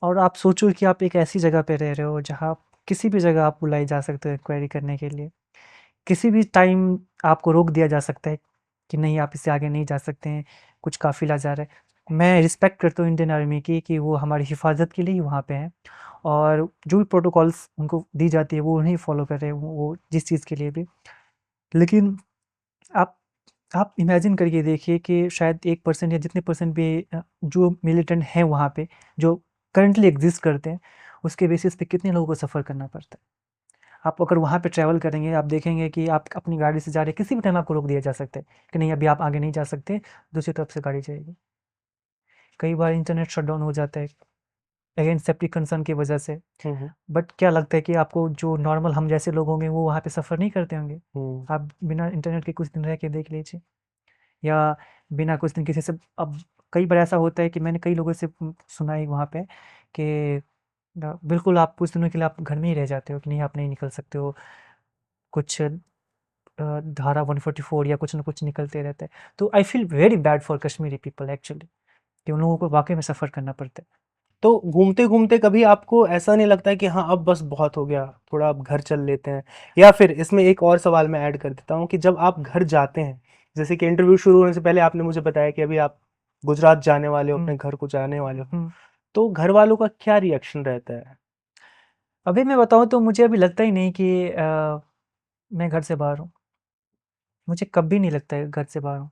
और आप सोचो कि आप एक ऐसी जगह पे रह रहे हो जहाँ किसी भी जगह आप बुलाए जा सकते हो इंक्वायरी करने के लिए। किसी भी टाइम आपको रोक दिया जा सकता है कि नहीं आप इससे आगे नहीं जा सकते हैं, कुछ काफ़िला जा रहा है। मैं रिस्पेक्ट करता हूँ इंडियन आर्मी की कि वो हमारी हिफाजत के लिए ही वहाँ पे हैं, और जो भी प्रोटोकॉल्स उनको दी जाती है वो उन्हें फॉलो कर रहे हैं, वो जिस चीज़ के लिए भी। लेकिन आप आप इमेजिन करके देखिए कि शायद 1% या जितने परसेंट भी जो मिलिटेंट हैं वहाँ पे, जो करंटली एग्जिस्ट करते हैं, उसके बेसिस पे कितने लोगों को सफ़र करना पड़ता है। आप अगर वहाँ पे ट्रैवल करेंगे, आप देखेंगे कि आप अपनी गाड़ी से जा रहे हैं, किसी भी टाइम आपको रोक दिया जा सकता है कि नहीं अभी आप आगे नहीं जा सकते, दूसरी तरफ से गाड़ी जाएगी। कई बार इंटरनेट शटडाउन हो जाता है अगेन सेफ्टी कंसर्न की वजह से। बट क्या लगता है कि आपको जो नॉर्मल हम जैसे लोग होंगे वो वहाँ पे सफ़र नहीं करते होंगे? आप बिना इंटरनेट के कुछ दिन रह के देख लीजिए, या बिना कुछ दिन किसी से। अब कई बार ऐसा होता है कि मैंने कई लोगों से सुना है वहाँ पे कि बिल्कुल आप कुछ दिनों के लिए आप घर में ही रह जाते हो कि नहीं आप नहीं निकल सकते हो, कुछ धारा 144 या कुछ ना कुछ निकलते रहते हैं। तो I feel very bad for Kashmiri people actually, कि उन लोगों को वाकई में सफ़र करना पड़ता है। तो घूमते घूमते कभी आपको ऐसा नहीं लगता है कि हाँ अब बस बहुत हो गया, थोड़ा अब घर चल लेते हैं? या फिर इसमें एक और सवाल मैं ऐड कर देता हूँ कि जब आप घर जाते हैं, जैसे कि इंटरव्यू शुरू होने से पहले आपने मुझे बताया कि अभी आप गुजरात जाने वाले हो, अपने घर को जाने वाले हो, तो घर वालों का क्या रिएक्शन रहता है? अभी मैं बताऊँ तो मुझे अभी लगता ही नहीं कि मैं घर से बाहर हूँ। मुझे कभी नहीं लगता है घर से बाहर हूँ।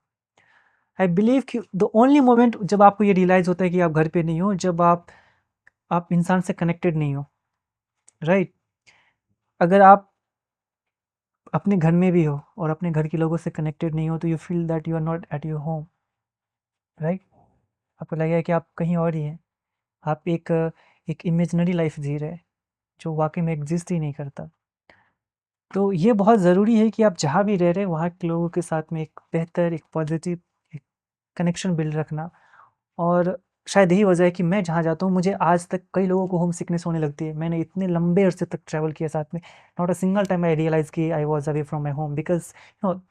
आई बिलीव कि द ओनली मोमेंट जब आपको ये रियलाइज़ होता है कि आप घर पे नहीं हो, जब आप इंसान से कनेक्टेड नहीं हो, राइट? अगर आप अपने घर में भी हो और अपने घर के लोगों से कनेक्टेड नहीं हो तो you feel that you are not at your home, right? आपको लगेगा कि आप कहीं और ही हैं। आप एक इमेजिनरी लाइफ जी रहे हैं जो वाकई में एग्जिस्ट ही नहीं करता। तो ये बहुत ज़रूरी है कि आप जहाँ भी रह रहे हैं वहाँ के लोगों के साथ में एक बेहतर, एक पॉजिटिव एक कनेक्शन बिल्ड रखना। और शायद यही वजह है कि मैं जहाँ जाता हूँ मुझे आज तक कई लोगों को होम सिकनेस होने लगती है। मैंने इतने लंबे अरसे तक ट्रैवल किया साथ में, not a single time I realise कि I was away from my home, because you know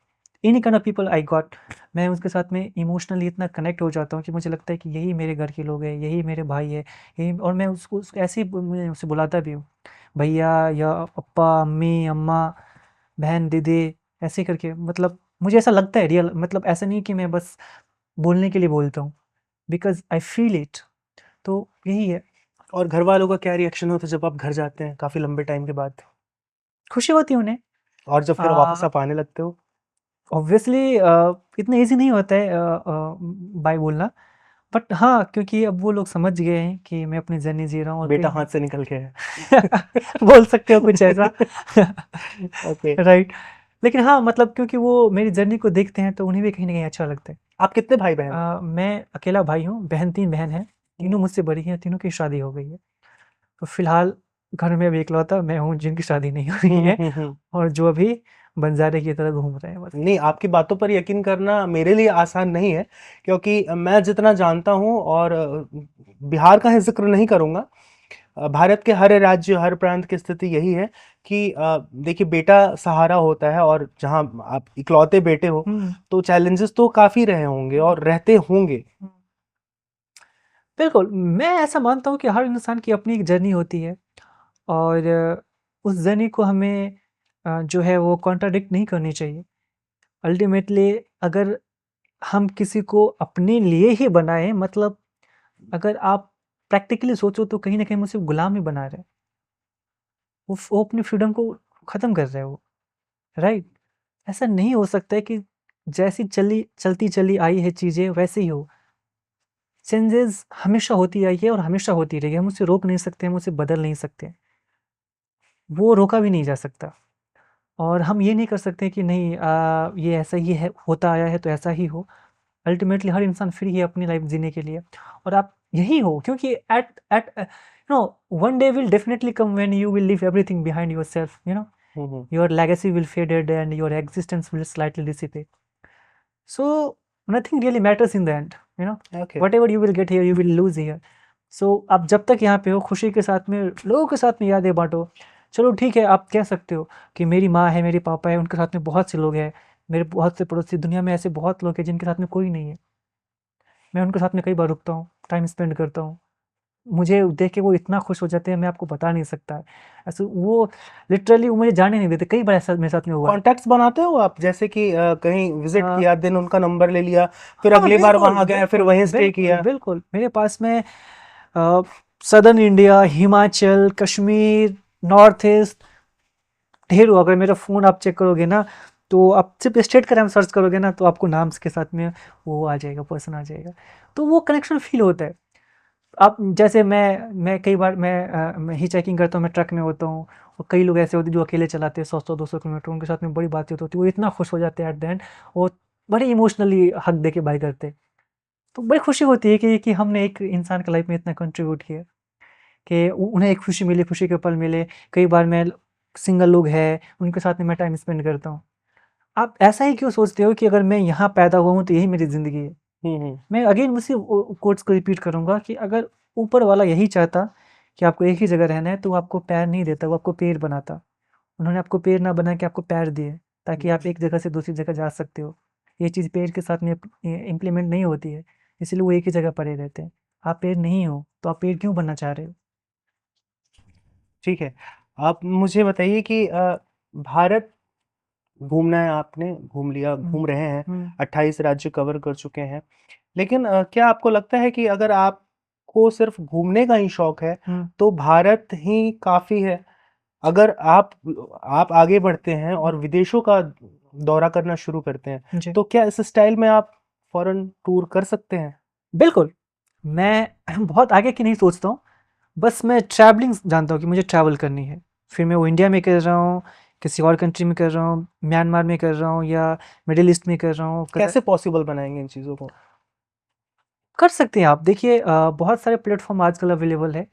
any kind of people I got, मैं उसके साथ में इमोशनली इतना कनेक्ट हो जाता हूँ कि मुझे लगता है कि यही मेरे घर के लोग हैं, यही मेरे भाई है, यही। और मैं उसको ऐसे ही मैं उसे बुलाता भी हूँ, भैया या पप्पा, अम्मी, अम्मा, बहन, दीदी, ऐसे करके। मतलब मुझे ऐसा लगता है रियल, मतलब ऐसा नहीं कि मैं बस बोलने के लिए बोलता हूँ, बिकॉज़ आई फील इट। तो यही है। और घर वालों का क्या रिएक्शन होता है जब आप घर जाते हैं काफी लंबे टाइम के बाद, खुशी होती है उन्हें। और जब फिर वापस आप आने लगते हो? ऑब्वियसली इतना ईज़ी नहीं होता है बाय बोलना, बट हाँ, क्योंकि अब वो लोग समझ गए हैं कि मैं अपनी जर्नी जी रहा हूँ और बेटा कहीं हाथ से निकल के है। बोल सकते हो कुछ ऐसा। ओके। राइट। लेकिन हाँ, मतलब क्योंकि वो मेरी जर्नी को देखते हैं तो उन्हें भी कहीं न कहीं अच्छा लगता है। आप कितने भाई बहन? मैं अकेला भाई हूँ, बहन 3 बहन हैं, तीनों मुझसे बड़ी हैं, तीनों की शादी हो गई है। तो फिलहाल घर में अभी इकलौता मैं हूँ जिनकी शादी नहीं हुई है, और जो अभी बंजारे की तरह घूम रहे हैं बस। नहीं, आपकी बातों पर यकीन करना मेरे लिए आसान नहीं है, क्योंकि मैं जितना जानता हूँ, और बिहार का ही जिक्र नहीं करूँगा, भारत के हर राज्य, हर प्रांत की स्थिति यही है कि देखिए, बेटा सहारा होता है, और जहाँ आप इकलौते बेटे हो तो चैलेंजेस तो काफ़ी रहे होंगे और रहते होंगे। बिल्कुल, मैं ऐसा मानता हूँ कि हर इंसान की अपनी एक जर्नी होती है, और उस जर्नी को हमें जो है वो कॉन्ट्राडिक्ट नहीं करनी चाहिए। अल्टीमेटली अगर हम किसी को अपने लिए ही बनाएँ, मतलब अगर आप प्रैक्टिकली सोचो तो कहीं न कहीं हम उसे गुलाम ही बना रहे हैं। वो अपनी फ्रीडम को ख़त्म कर रहे हैं वो, राइट? ऐसा नहीं हो सकता है कि जैसी चलती चली आई है चीज़ें वैसे ही हो। चेंजेस हमेशा होती आई है और हमेशा होती रहेगी। हम उसे रोक नहीं सकते, हम उसे बदल नहीं सकते। वो रोका भी नहीं जा सकता। और हम ये नहीं कर सकते कि नहीं ये ऐसा ही है, होता आया है तो ऐसा ही हो। अल्टीमेटली हर इंसान फ्री है अपनी लाइफ जीने के लिए, और आप यही हो, क्योंकि at at you know one day will definitely come when you will leave everything behind yourself, your legacy will faded and your existence will slightly dissipate, so nothing really matters in the end, Okay. Whatever you will get here you will lose here. सो आप जब तक यहाँ पे हो, खुशी के साथ में लोगों के साथ में यादें बांटो। चलो ठीक है, आप कह सकते हो कि मेरी माँ है, मेरे पापा है, उनके साथ में बहुत से लोग हैं, मेरे बहुत से पड़ोसी, दुनिया में ऐसे बहुत लोग हैं जिनके साथ में कोई नहीं है। मैं उनके साथ में कई बार रुकता हूँ, टाइम स्पेंड करता हूँ, मुझे देख के वो इतना खुश हो जाते हैं, मैं आपको बता नहीं सकता है। ऐसे वो लिटरली वो मुझे जाने नहीं देते, कई बार ऐसा मेरे साथ में हुआ है। कॉन्टैक्ट्स बनाते हो आप, जैसे कि कहीं विजिट हाँ किया, दिन उनका नंबर ले लिया, फिर हाँ, अगली बार बिल्कुल वहां गए, फिर बिल्कुल वहीं स्टे बिल्कुल किया? बिल्कुल, मेरे पास में southern India, Himachal, Kashmir, north east, ढेर हुआ। अगर मेरा फ़ोन आप चेक करोगे ना, तो आप सिर्फ स्टेट का नाम सर्च करोगे ना, तो आपको नाम के साथ में वो आ जाएगा, पर्सन आ जाएगा। तो वो कनेक्शन फील होता है। आप जैसे मैं कई बार मैं ही चेकिंग करता हूँ, मैं ट्रक में होता हूँ, और कई लोग ऐसे होते हैं जो अकेले चलाते हैं 100-200 किलोमीटर, उनके साथ में बड़ी बातचीत होती है, वो इतना खुश हो जाते हैं एट द एंड, और बड़े इमोशनली हक दे के बाय करते हैं। तो बड़ी खुशी होती है कि हमने एक इंसान की लाइफ में इतना कंट्रीब्यूट किया, कि उन्हें एक खुशी मिली, खुशी के पल मिले। कई बार मैं सिंगल लोग हैं, उनके साथ में मैं टाइम स्पेंड करता हूँ। आप ऐसा ही क्यों सोचते हो कि अगर मैं यहाँ पैदा हुआ हूँ तो यही मेरी ज़िंदगी है? हम्म। मैं अगेन उसी कोट्स को रिपीट करूँगा कि अगर ऊपर वाला यही चाहता कि आपको एक ही जगह रहना है, तो वो आपको पैर नहीं देता, वो आपको पेड़ बनाता। उन्होंने आपको पेड़ ना बना के आपको पैर दिए, ताकि आप एक जगह से दूसरी जगह जा सकते हो। ये चीज़ पेड़ के साथ में इम्प्लीमेंट नहीं होती है, इसलिए वो एक ही जगह पड़े रहते हैं। आप पेड़ नहीं हो, तो आप पेड़ क्यों बनना चाह रहे हो? ठीक है, आप मुझे बताइए कि भारत घूमना है, आपने घूम लिया, हुँ, घूम रहे हैं, हुँ, 28 राज्य कवर कर चुके हैं, लेकिन क्या आपको लगता है कि अगर आपको सिर्फ घूमने का ही शौक है, हुँ, तो भारत ही काफ़ी है? अगर आप आगे बढ़ते हैं और विदेशों का दौरा करना शुरू करते हैं, जी। तो क्या इस स्टाइल में आप फॉरेन टूर कर सकते हैं? बिल्कुल, मैं बहुत आगे की नहीं सोचता हूँ, बस मैं ट्रैवलिंग जानता हूँ कि मुझे ट्रैवल करनी है। फिर मैं वो इंडिया में कर रहा हूँ, किसी और कंट्री में कर रहा हूँ, म्यांमार में कर रहा हूँ, या मिडल ईस्ट में कर रहा हूँ, कतर। कैसे पॉसिबल बनाएँगे इन चीज़ों को? कर सकते हैं आप। देखिए बहुत सारे प्लेटफ़ॉर्म आजकल अवेलेबल है।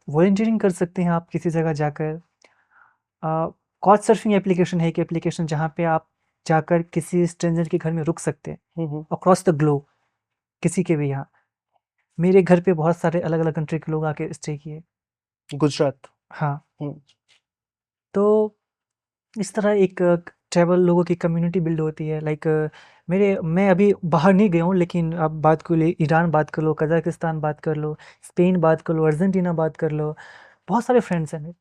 वॉलंटियरिंग कर सकते हैं आप किसी जगह जाकर। काउच सर्फिंग एप्लीकेशन है एक एप्लीकेशन, जहाँ पे आप जाकर किसी स्ट्रेंजर के घर में रुक सकते हैं, हुँ, हुँ। अक्रॉस द ग्लोब, किसी के भी यहाँ। मेरे घर पे बहुत सारे अलग-अलग कंट्री के लोग आके स्टे किए। गुजरात। हाँ, हुँ, तो इस तरह एक ट्रैवल लोगों की कम्युनिटी बिल्ड होती है। लाइक मेरे मैं अभी बाहर नहीं गया हूँ, लेकिन आप बात कर ले, ईरान बात कर लो, कज़ाकिस्तान बात कर लो, स्पेन बात कर लो, अर्जेंटीना बात कर लो, बहुत सारे फ्रेंड्स हैं मेरे,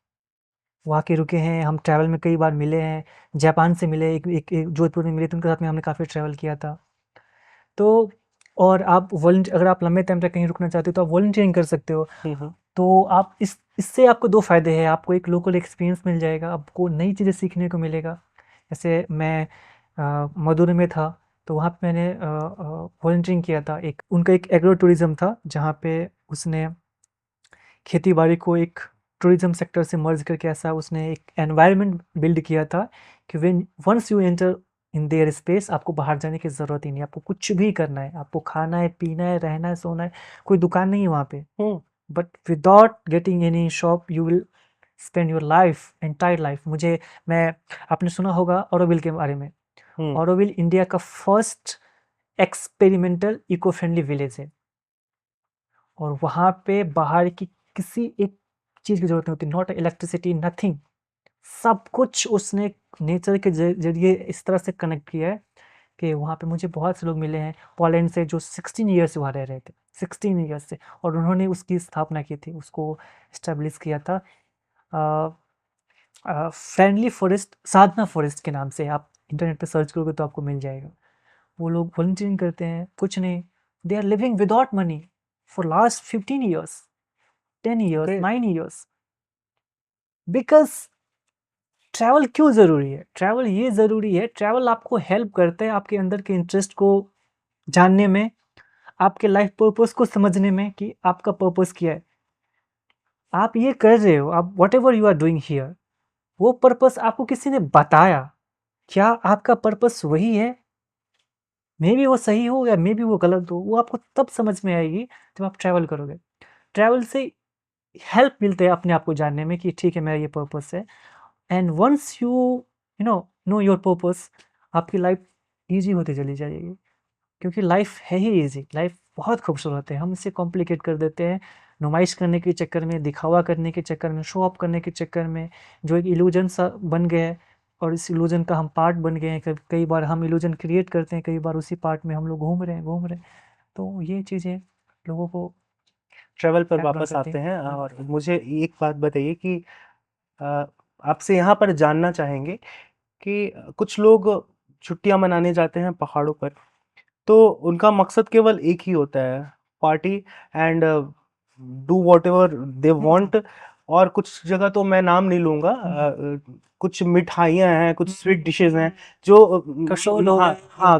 वो आके रुके हैं, हम ट्रैवल में कई बार मिले हैं। जापान से मिले, एक जोधपुर में मिले, तो उनके साथ में हमने काफ़ी ट्रैवल किया था। तो और आप वॉलंट अगर आप लंबे टाइम तक कहीं रुकना चाहते हो, तो आप वॉलंटियरिंग कर सकते हो। हुँ, हुँ। तो आप इससे आपको 2 फ़ायदे हैं, आपको एक लोकल एक्सपीरियंस मिल जाएगा, आपको नई चीज़ें सीखने को मिलेगा। जैसे मैं मदुरै में था, तो वहाँ पे मैंने वॉलंटियरिंग किया था। एक उनका एक एग्रो टूरिज़्म था, जहाँ पे उसने खेती-बाड़ी को एक टूरिज़्म सेक्टर से मर्ज करके ऐसा उसने एक एनवायरनमेंट बिल्ड किया था कि when once you enter in their space, आपको बाहर जाने की ज़रूरत ही नहीं है, आपको कुछ भी करना है, आपको खाना है, पीना है, रहना है, सोना है, कोई दुकान नहीं है वहाँ पे। Hmm, but without getting any shop you will spend your life, entire life. मैं आपने सुना होगा ऑरोविल के बारे में। हुँ। ऑरोविल इंडिया का first experimental eco friendly village है, और वहाँ पे बाहर की किसी एक चीज़ की ज़रूरत नहीं होती, नॉट इलेक्ट्रिसिटी, नथिंग। सब कुछ उसने नेचर के ज़रिए इस तरह से कनेक्ट किया है कि वहाँ पे मुझे बहुत से लोग मिले हैं पोलैंड से, जो 16 ईयर्स से वहाँ रह रहे थे, 16 ईयर्स से, और उन्होंने उसकी स्थापना की थी, उसको एस्टेब्लिश किया था। फ्रेंडली फॉरेस्ट, साधना फॉरेस्ट के नाम से आप इंटरनेट पे सर्च करोगे तो आपको मिल जाएगा। वो लोग वॉलंटियरिंग करते हैं, कुछ नहीं, they are living without money for last 15 years, 10 years, great. 9 years, because travel क्यों ज़रूरी है? ट्रैवल ये ज़रूरी है, ट्रैवल आपको हेल्प करता है आपके अंदर के इंटरेस्ट को जानने में, आपके लाइफ पर्पस को समझने में कि आपका पर्पस क्या है। आप ये कर रहे हो, आप whatever you are doing here, वो पर्पस आपको किसी ने बताया, क्या आपका पर्पस वही है? मे बी वो सही हो या मे बी वो गलत हो, वो आपको तब समझ में आएगी जब आप ट्रैवल करोगे। ट्रैवल से हेल्प मिलते हैं अपने आप को जानने में कि ठीक है मेरा ये पर्पस है। And once you know your purpose, आपकी लाइफ ईजी होती चली जाएगी, क्योंकि लाइफ है ही ईजी। लाइफ बहुत खूबसूरत है, हम इसे कॉम्प्लिकेट कर देते हैं नुमाइश करने के चक्कर में, दिखावा करने के चक्कर में, शो ऑफ करने के चक्कर में, जो एक इल्यूजन सा बन गया है और इस इल्यूजन का हम पार्ट बन गए हैं। कई बार हम इल्यूजन क्रिएट करते हैं, कई बार उसी पार्ट में हम लोग घूम रहे हैं। तो ये चीज़ें लोगों को ट्रैवल पर बैकग्राउंड वापस करती आते हैं। हैं और मुझे एक बात बताइए कि अ, आपसे यहाँ पर जानना चाहेंगे कि कुछ लोग छुट्टियाँ मनाने जाते हैं पहाड़ों पर, तो उनका मकसद केवल एक ही होता है, party and do whatever they want. और कुछ जगह तो मैं नाम नहीं लूँगा, कुछ मिठाइयाँ हैं, कुछ स्वीट डिशेज़ हैं जो कसौल हो हाँ, गए। हाँ,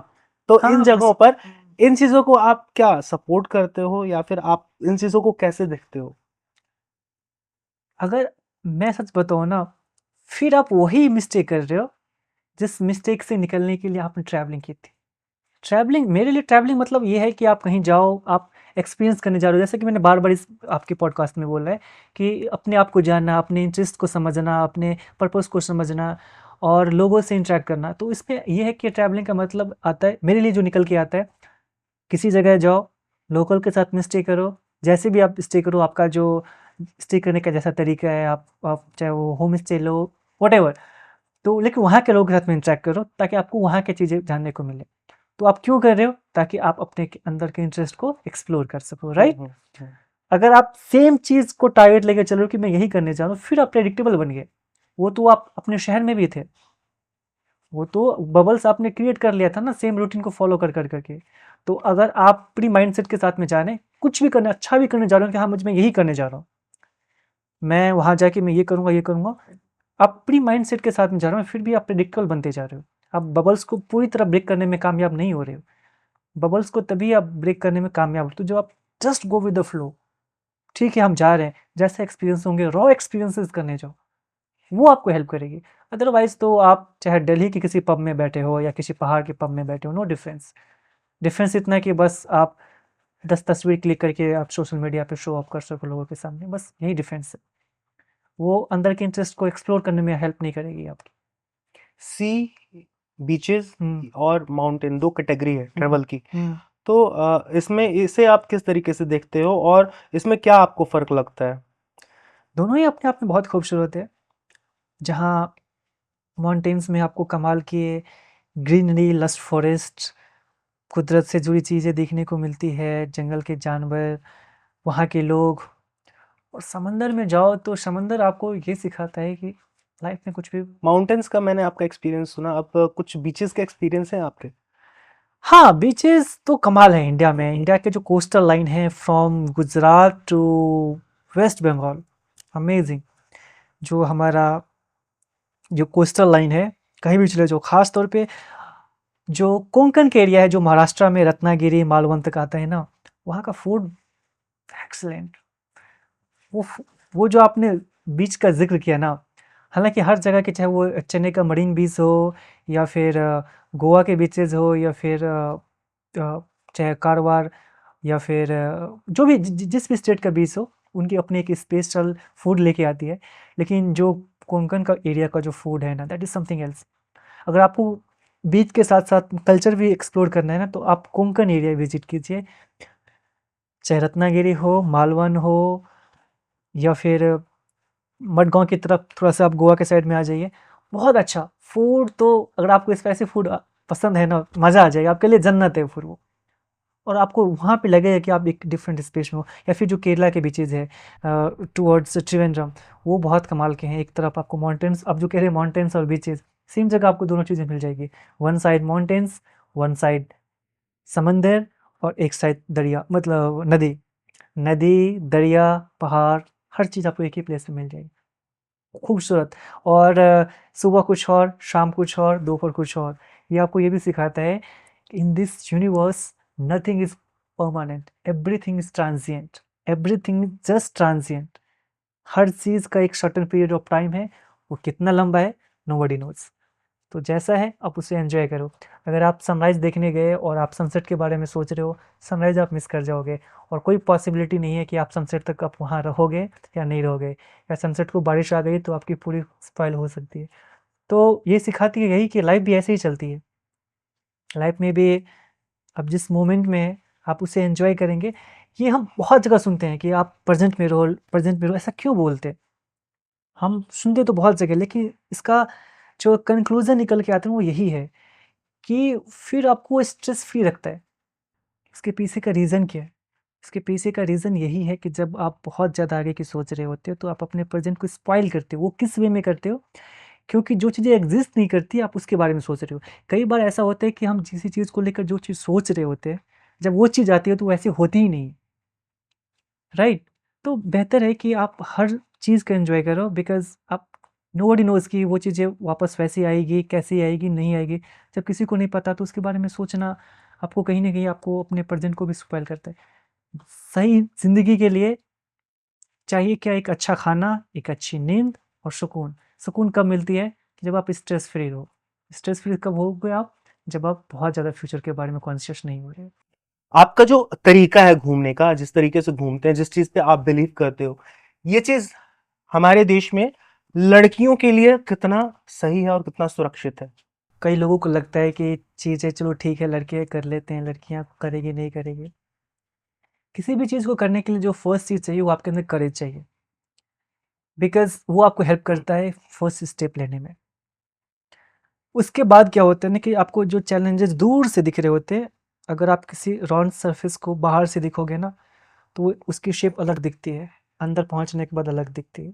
तो इन हाँ, जगहों पर इन चीज़ों को आप क्या सपोर्ट करते हो या फिर आप इन चीज़ों को कैसे देखते हो? अगर मैं सच बताऊँ ना, फिर आप वही मिस्टेक कर रहे हो, जिस मिस्टेक से निकलने के लिए आपने ट्रैवलिंग की थी। ट्रैवलिंग, मेरे लिए ट्रैवलिंग मतलब ये है कि आप कहीं जाओ, आप एक्सपीरियंस करने जा रहे हो। जैसे कि मैंने बार-बार इस आपके पॉडकास्ट में बोला है कि अपने आप को जानना, अपने इंटरेस्ट को समझना, अपने पर्पस को समझना और लोगों से इंटरैक्ट करना। तो इसमें ये है कि ट्रैवलिंग का मतलब आता है, मेरे लिए जो निकल के आता है, किसी जगह जाओ, लोकल के साथ में स्टे करो, जैसे भी आप स्टे करो, आपका जो स्टे करने का जैसा तरीका है, आप चाहे वो होम स्टे लो, व्हाटएवर, तो लेकिन वहाँ के लोगों के साथ में इंटरैक्ट करो ताकि आपको वहाँ की चीज़ें जानने को मिले। तो आप क्यों कर रहे हो? ताकि आप अपने अंदर के इंटरेस्ट को एक्सप्लोर कर सको, हुँ, राइट? हुँ, हुँ। अगर आप सेम चीज़ को टारगेट लेके चल रहे हो कि मैं यही करने जा रहा हूँ, फिर आप प्रेडिक्टेबल बन गए। वो तो आप अपने शहर में भी थे, वो तो बबल्स आपने क्रिएट कर लिया था ना सेम रूटीन को फॉलो कर कर करके। तो अगर आप प्री माइंडसेट के साथ में जा रहे हैं, कुछ भी करना, अच्छा भी करने जा रहे हो कि हाँ मुझ में यही करने जा रहा हूँ, मैं वहाँ जाके मैं ये करूँगा, आप प्री माइंडसेट के साथ में जा रहे हो, फिर भी आप प्रेडिक्टेबल बनते जा रहे हो। आप बबल्स को पूरी तरह ब्रेक करने में कामयाब नहीं हो रहे हो। बबल्स को तभी आप ब्रेक करने में कामयाब होते हो जब आप just go with the flow. ठीक है, हम जा रहे हैं, जैसे एक्सपीरियंस होंगे, रॉ एक्सपीरियंसेस करने जाओ, वो आपको हेल्प करेगी। अदरवाइज तो आप चाहे दिल्ली के किसी पब में बैठे हो या किसी पहाड़ के पब में बैठे हो, नो डिफरेंस। डिफरेंस इतना है कि बस आप 10 तस्वीर क्लिक करके आप सोशल मीडिया पे शो ऑफ कर सको लोगों के सामने, बस यही डिफरेंस है। वो अंदर के इंटरेस्ट को एक्सप्लोर करने में हेल्प नहीं करेगी आपकी। सी, बीचेज़ हुँ, और माउंटेन 2 कैटेगरी है हुँ, ट्रैवल की। हुँ। तो इसमें इसे आप किस तरीके से देखते हो और इसमें क्या आपको फ़र्क लगता है? दोनों ही अपने आप में बहुत खूबसूरत है। जहाँ माउंटेन्स में आपको कमाल की ग्रीनरी, लश फॉरेस्ट, कुदरत से जुड़ी चीज़ें देखने को मिलती है, जंगल के जानवर, वहाँ के लोग। और समंदर में जाओ तो समंदर आपको ये सिखाता है कि लाइफ में कुछ भी। माउंटेन्स का मैंने आपका एक्सपीरियंस सुना, अब कुछ बीचेज़ के एक्सपीरियंस हैं आपके? हाँ, बीचेस तो कमाल है इंडिया में। इंडिया के जो कोस्टल लाइन है from Gujarat to West Bengal, amazing. जो हमारा जो कोस्टल लाइन है, कहीं भी चले जाओ, खास तौर पे जो कोंकण के एरिया है, जो महाराष्ट्र में रत्नागिरी मालवंत का आता है ना, वहाँ का फूड एक्सीलेंट। वो वो जो आपने बीच का जिक्र किया ना, हालांकि हर जगह के, चाहे वो चेन्नई का मरीन बीच हो या फिर गोवा के बीचेस हो या फिर चाहे कारवार या फिर जो भी जिस भी स्टेट का बीच हो, उनकी अपनी एक स्पेशल फूड लेके आती है। लेकिन जो कोंकण का एरिया का जो फूड है ना, दैट इज़ समथिंग एल्स। अगर आपको बीच के साथ साथ कल्चर भी एक्सप्लोर करना है ना, तो आप कोंकण एरिया विजिट कीजिए, चाहे रत्नागिरी हो, मालवन हो या फिर मडगाँव की तरफ थोड़ा-सा आप गोवा के साइड में आ जाइए। बहुत अच्छा फूड, तो अगर आपको स्पाइसी फूड पसंद है ना, मज़ा आ जाएगा, आपके लिए जन्नत है फिर वो। और आपको वहाँ पे लगेगा कि आप एक डिफरेंट स्पेस में हो। या फिर जो केरला के बीचेज़ है टुवर्ड्स त्रिवेंद्रम, वो बहुत कमाल के हैं। एक तरफ आपको माउंटेन्स, आप जो कह रहे हैं माउंटेन्स और बीचेज़, सेम जगह आपको दोनों चीज़ें मिल जाएगी। One side mountains, one side समंदर और एक साइड दरिया, मतलब नदी। नदी, दरिया, पहाड़, हर चीज़ आपको एक ही प्लेस पे मिल जाएगी। खूबसूरत। और सुबह कुछ और, शाम कुछ और, दोपहर कुछ और। ये आपको ये भी सिखाता है कि in this universe nothing is permanent, everything is transient, everything is just transient. हर चीज़ का एक सर्टेन पीरियड ऑफ टाइम है, वो कितना लंबा है नोबडी नोज। तो जैसा है आप उसे एंजॉय करो। अगर आप सनराइज़ देखने गए और आप सनसेट के बारे में सोच रहे हो, सनराइज़ आप मिस कर जाओगे, और कोई पॉसिबिलिटी नहीं है कि आप सनसेट तक आप वहाँ रहोगे या नहीं रहोगे, या सनसेट को बारिश आ गई तो आपकी पूरी स्पॉइल हो सकती है। तो ये सिखाती है यही कि लाइफ भी ऐसे ही चलती है। लाइफ में भी आप जिस मोमेंट में हैं, आप उसे एंजॉय करेंगे। ये हम बहुत जगह सुनते हैं कि आप प्रेजेंट में रहो, प्रेजेंट में रहो। ऐसा क्यों बोलते हैं? हम सुनते तो बहुत जगह, लेकिन इसका जो कंक्लूजन निकल के आता है वो यही है कि फिर आपको स्ट्रेस फ्री रखता है। इसके पीछे का रीज़न क्या है? इसके पीछे का रीज़न यही है कि जब आप बहुत ज़्यादा आगे की सोच रहे होते हो तो आप अपने प्रेजेंट को स्पॉइल करते हो। वो किस वे में करते हो? क्योंकि जो चीज़ें एग्जिस्ट नहीं करती आप उसके बारे में सोच रहे हो। कई बार ऐसा होता है कि हम किसी चीज़ को लेकर जो चीज़ सोच रहे होते हैं, जब वो चीज़ आती है तो वैसी होती ही नहीं, राइट? तो बेहतर है कि आप हर चीज़ को एंजॉय करो, बिकॉज़ आप नोबडी नोज़ कि वो चीज़ें वापस वैसी आएगी, कैसी आएगी, नहीं आएगी। जब किसी को नहीं पता तो उसके बारे में सोचना आपको कहीं न कहीं आपको अपने प्रेज़ेंट को भी स्पॉइल करता है। सही ज़िंदगी के लिए चाहिए क्या? एक अच्छा खाना, एक अच्छी नींद और सुकून। सुकून कब मिलती है? जब आप स्ट्रेस फ्री रहो। स्ट्रेस फ्री कब होगे आप? जब आप बहुत ज़्यादा फ्यूचर के बारे में कॉन्शियस नहीं हो रहे हो। आपका जो तरीका है घूमने का, जिस तरीके से घूमते हैं, जिस चीज पे आप बिलीव करते हो, ये चीज हमारे देश में लड़कियों के लिए कितना सही है और कितना सुरक्षित है? कई लोगों को लगता है कि चीज़ें चलो ठीक है, लड़के कर लेते हैं, लड़कियाँ करेगी नहीं करेगी। किसी भी चीज़ को करने के लिए जो फर्स्ट चीज़ चाहिए वो आपके अंदर करेज चाहिए, बिकॉज़ वो आपको हेल्प करता है फर्स्ट स्टेप लेने में। उसके बाद क्या होता है ना कि आपको जो चैलेंजेस दूर से दिख रहे होते हैं, अगर आप किसी राउंड सरफेस को बाहर से देखोगे ना, तो उसकी शेप अलग दिखती है, अंदर पहुंचने के बाद अलग दिखती है।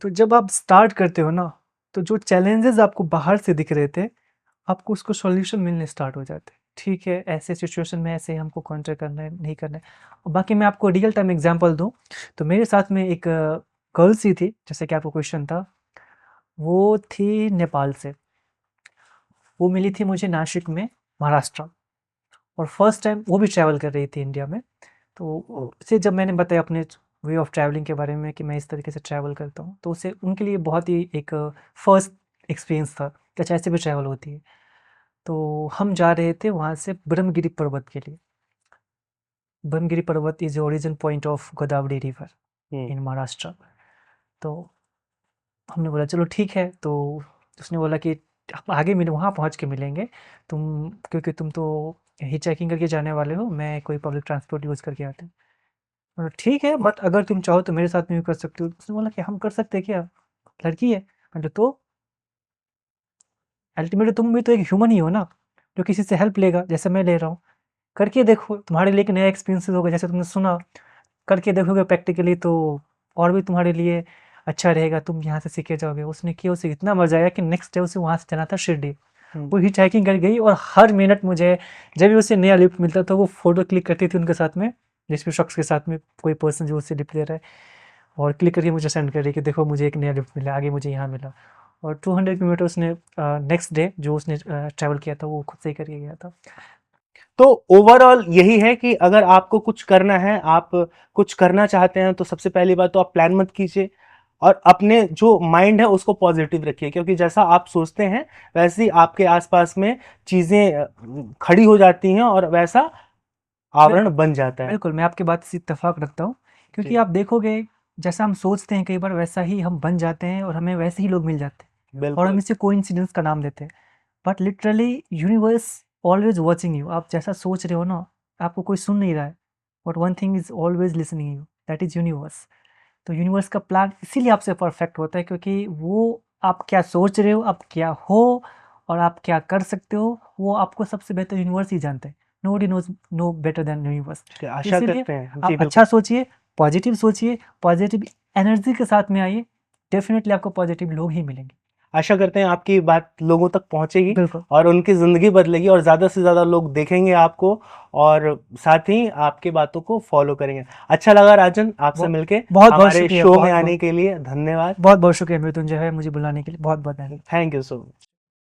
तो जब आप स्टार्ट करते हो ना, तो जो चैलेंजेस आपको बाहर से दिख रहे थे, आपको उसको सॉल्यूशन मिलने स्टार्ट हो जाते हैं। ठीक है, ऐसे सिचुएशन में ऐसे हमको काउंटर करना है, नहीं करना है। और बाकी मैं आपको रियल टाइम एग्जांपल दूं, तो मेरे साथ में एक गर्ल्स ही थी, जैसे कि आपको क्वेश्चन था, वो थी नेपाल से। वो मिली थी मुझे नासिक में, महाराष्ट्र। और फर्स्ट टाइम वो भी ट्रैवल कर रही थी इंडिया में। तो उसे जब मैंने बताया अपने वे ऑफ ट्रैवलिंग के बारे में कि मैं इस तरीके से ट्रैवल करता हूँ, तो उसे उनके लिए बहुत ही एक फर्स्ट एक्सपीरियंस था कि अच्छा ऐसे भी ट्रैवल होती है। तो हम जा रहे थे वहाँ से ब्रह्मगिरी पर्वत के लिए। ब्रह्मगिरी पर्वत is origin point of Godavari river in Maharashtra. तो हमने बोला चलो ठीक है। तो उसने बोला कि हम आगे मिले, वहाँ पहुँच के मिलेंगे तुम, क्योंकि तुम तो यही चेकिंग करके जाने वाले हो, मैं कोई पब्लिक ट्रांसपोर्ट यूज़ करके आता हूँ। बोला ठीक है, बट अगर तुम चाहो तो मेरे साथ में भी कर सकते हो। उसने बोला कि हम कर सकते हैं क्या, लड़की है। मैंने तो अल्टीमेटली तुम भी तो एक ह्यूमन ही हो ना, जो किसी से हेल्प लेगा, जैसे मैं ले रहा हूँ। करके देखो, तुम्हारे लिए एक नया एक्सपीरियंस होगा। जैसे तुमने सुना, करके देखोगे प्रैक्टिकली तो और भी तुम्हारे लिए अच्छा रहेगा, तुम यहाँ से सीखे जाओगे। उसने किया, उसे इतना मजा आया कि नेक्स्ट डे उसे वहाँ से जाना था शिरडी। वो हिच हाइकिंग कर गई, और हर मिनट मुझे जब भी उसे नया लिफ्ट मिलता था वो फोटो क्लिक करती थी उनके साथ में, जिस भी शख्स के साथ में कोई पर्सन जो उससे लिफ्ट ले रहा है, और क्लिक करके मुझे सेंड कर रही कि देखो मुझे एक नया लिफ्ट मिला, आगे मुझे यहाँ मिला। और 200 किलोमीटर उसने नेक्स्ट डे जो उसने ट्रैवल किया था वो खुद से ही करके गया था। तो ओवरऑल यही है कि अगर आपको कुछ करना है, आप कुछ करना चाहते हैं, तो सबसे पहली बात तो आप प्लान मत कीजिए, और अपने जो माइंड है उसको पॉजिटिव रखिए, क्योंकि जैसा आप सोचते हैं वैसे ही आपके आसपास में चीजें खड़ी हो जाती हैं और वैसा आवरण बन जाता है। बिल्कुल, मैं आपकी बात से इत्तेफाक रखता हूँ, क्योंकि आप देखोगे जैसा हम सोचते हैं कई बार वैसा ही हम बन जाते हैं, और हमें वैसे ही लोग मिल जाते हैं, और हम इसे कोइंसिडेंस का नाम देते हैं। But literally universe always watching you. आप जैसा सोच रहे हो ना, आपको कोई सुन नहीं रहा है, but one thing is always listening you, that is universe. तो यूनिवर्स का प्लान इसीलिए आपसे परफेक्ट होता है, क्योंकि वो आप क्या सोच रहे हो, आप क्या हो, और आप क्या कर सकते हो, वो आपको सबसे बेहतर यूनिवर्स ही जानते हैं। Nobody knows no better than universe. आशा इसीलिए करते हैं आप अच्छा सोचिए, पॉजिटिव सोचिए, पॉजिटिव एनर्जी के साथ में आइए, डेफिनेटली आपको पॉजिटिव लोग ही मिलेंगे। आशा करते हैं आपकी बात लोगों तक पहुंचेगी बिल्कुल। और उनकी ज़िंदगी बदलेगी और ज़्यादा से ज़्यादा लोग देखेंगे आपको और साथ ही आपकी बातों को फॉलो करेंगे। अच्छा लगा राजन आपसे मिलके। बहुत बहुत हमारे शुक्रिया, शो में बहुत आने बहुत के लिए धन्यवाद। बहुत बहुत शुक्रिया मृत्युंजय है मुझे बुलाने के लिए, बहुत बहुत धन्यवाद। Thank you so much.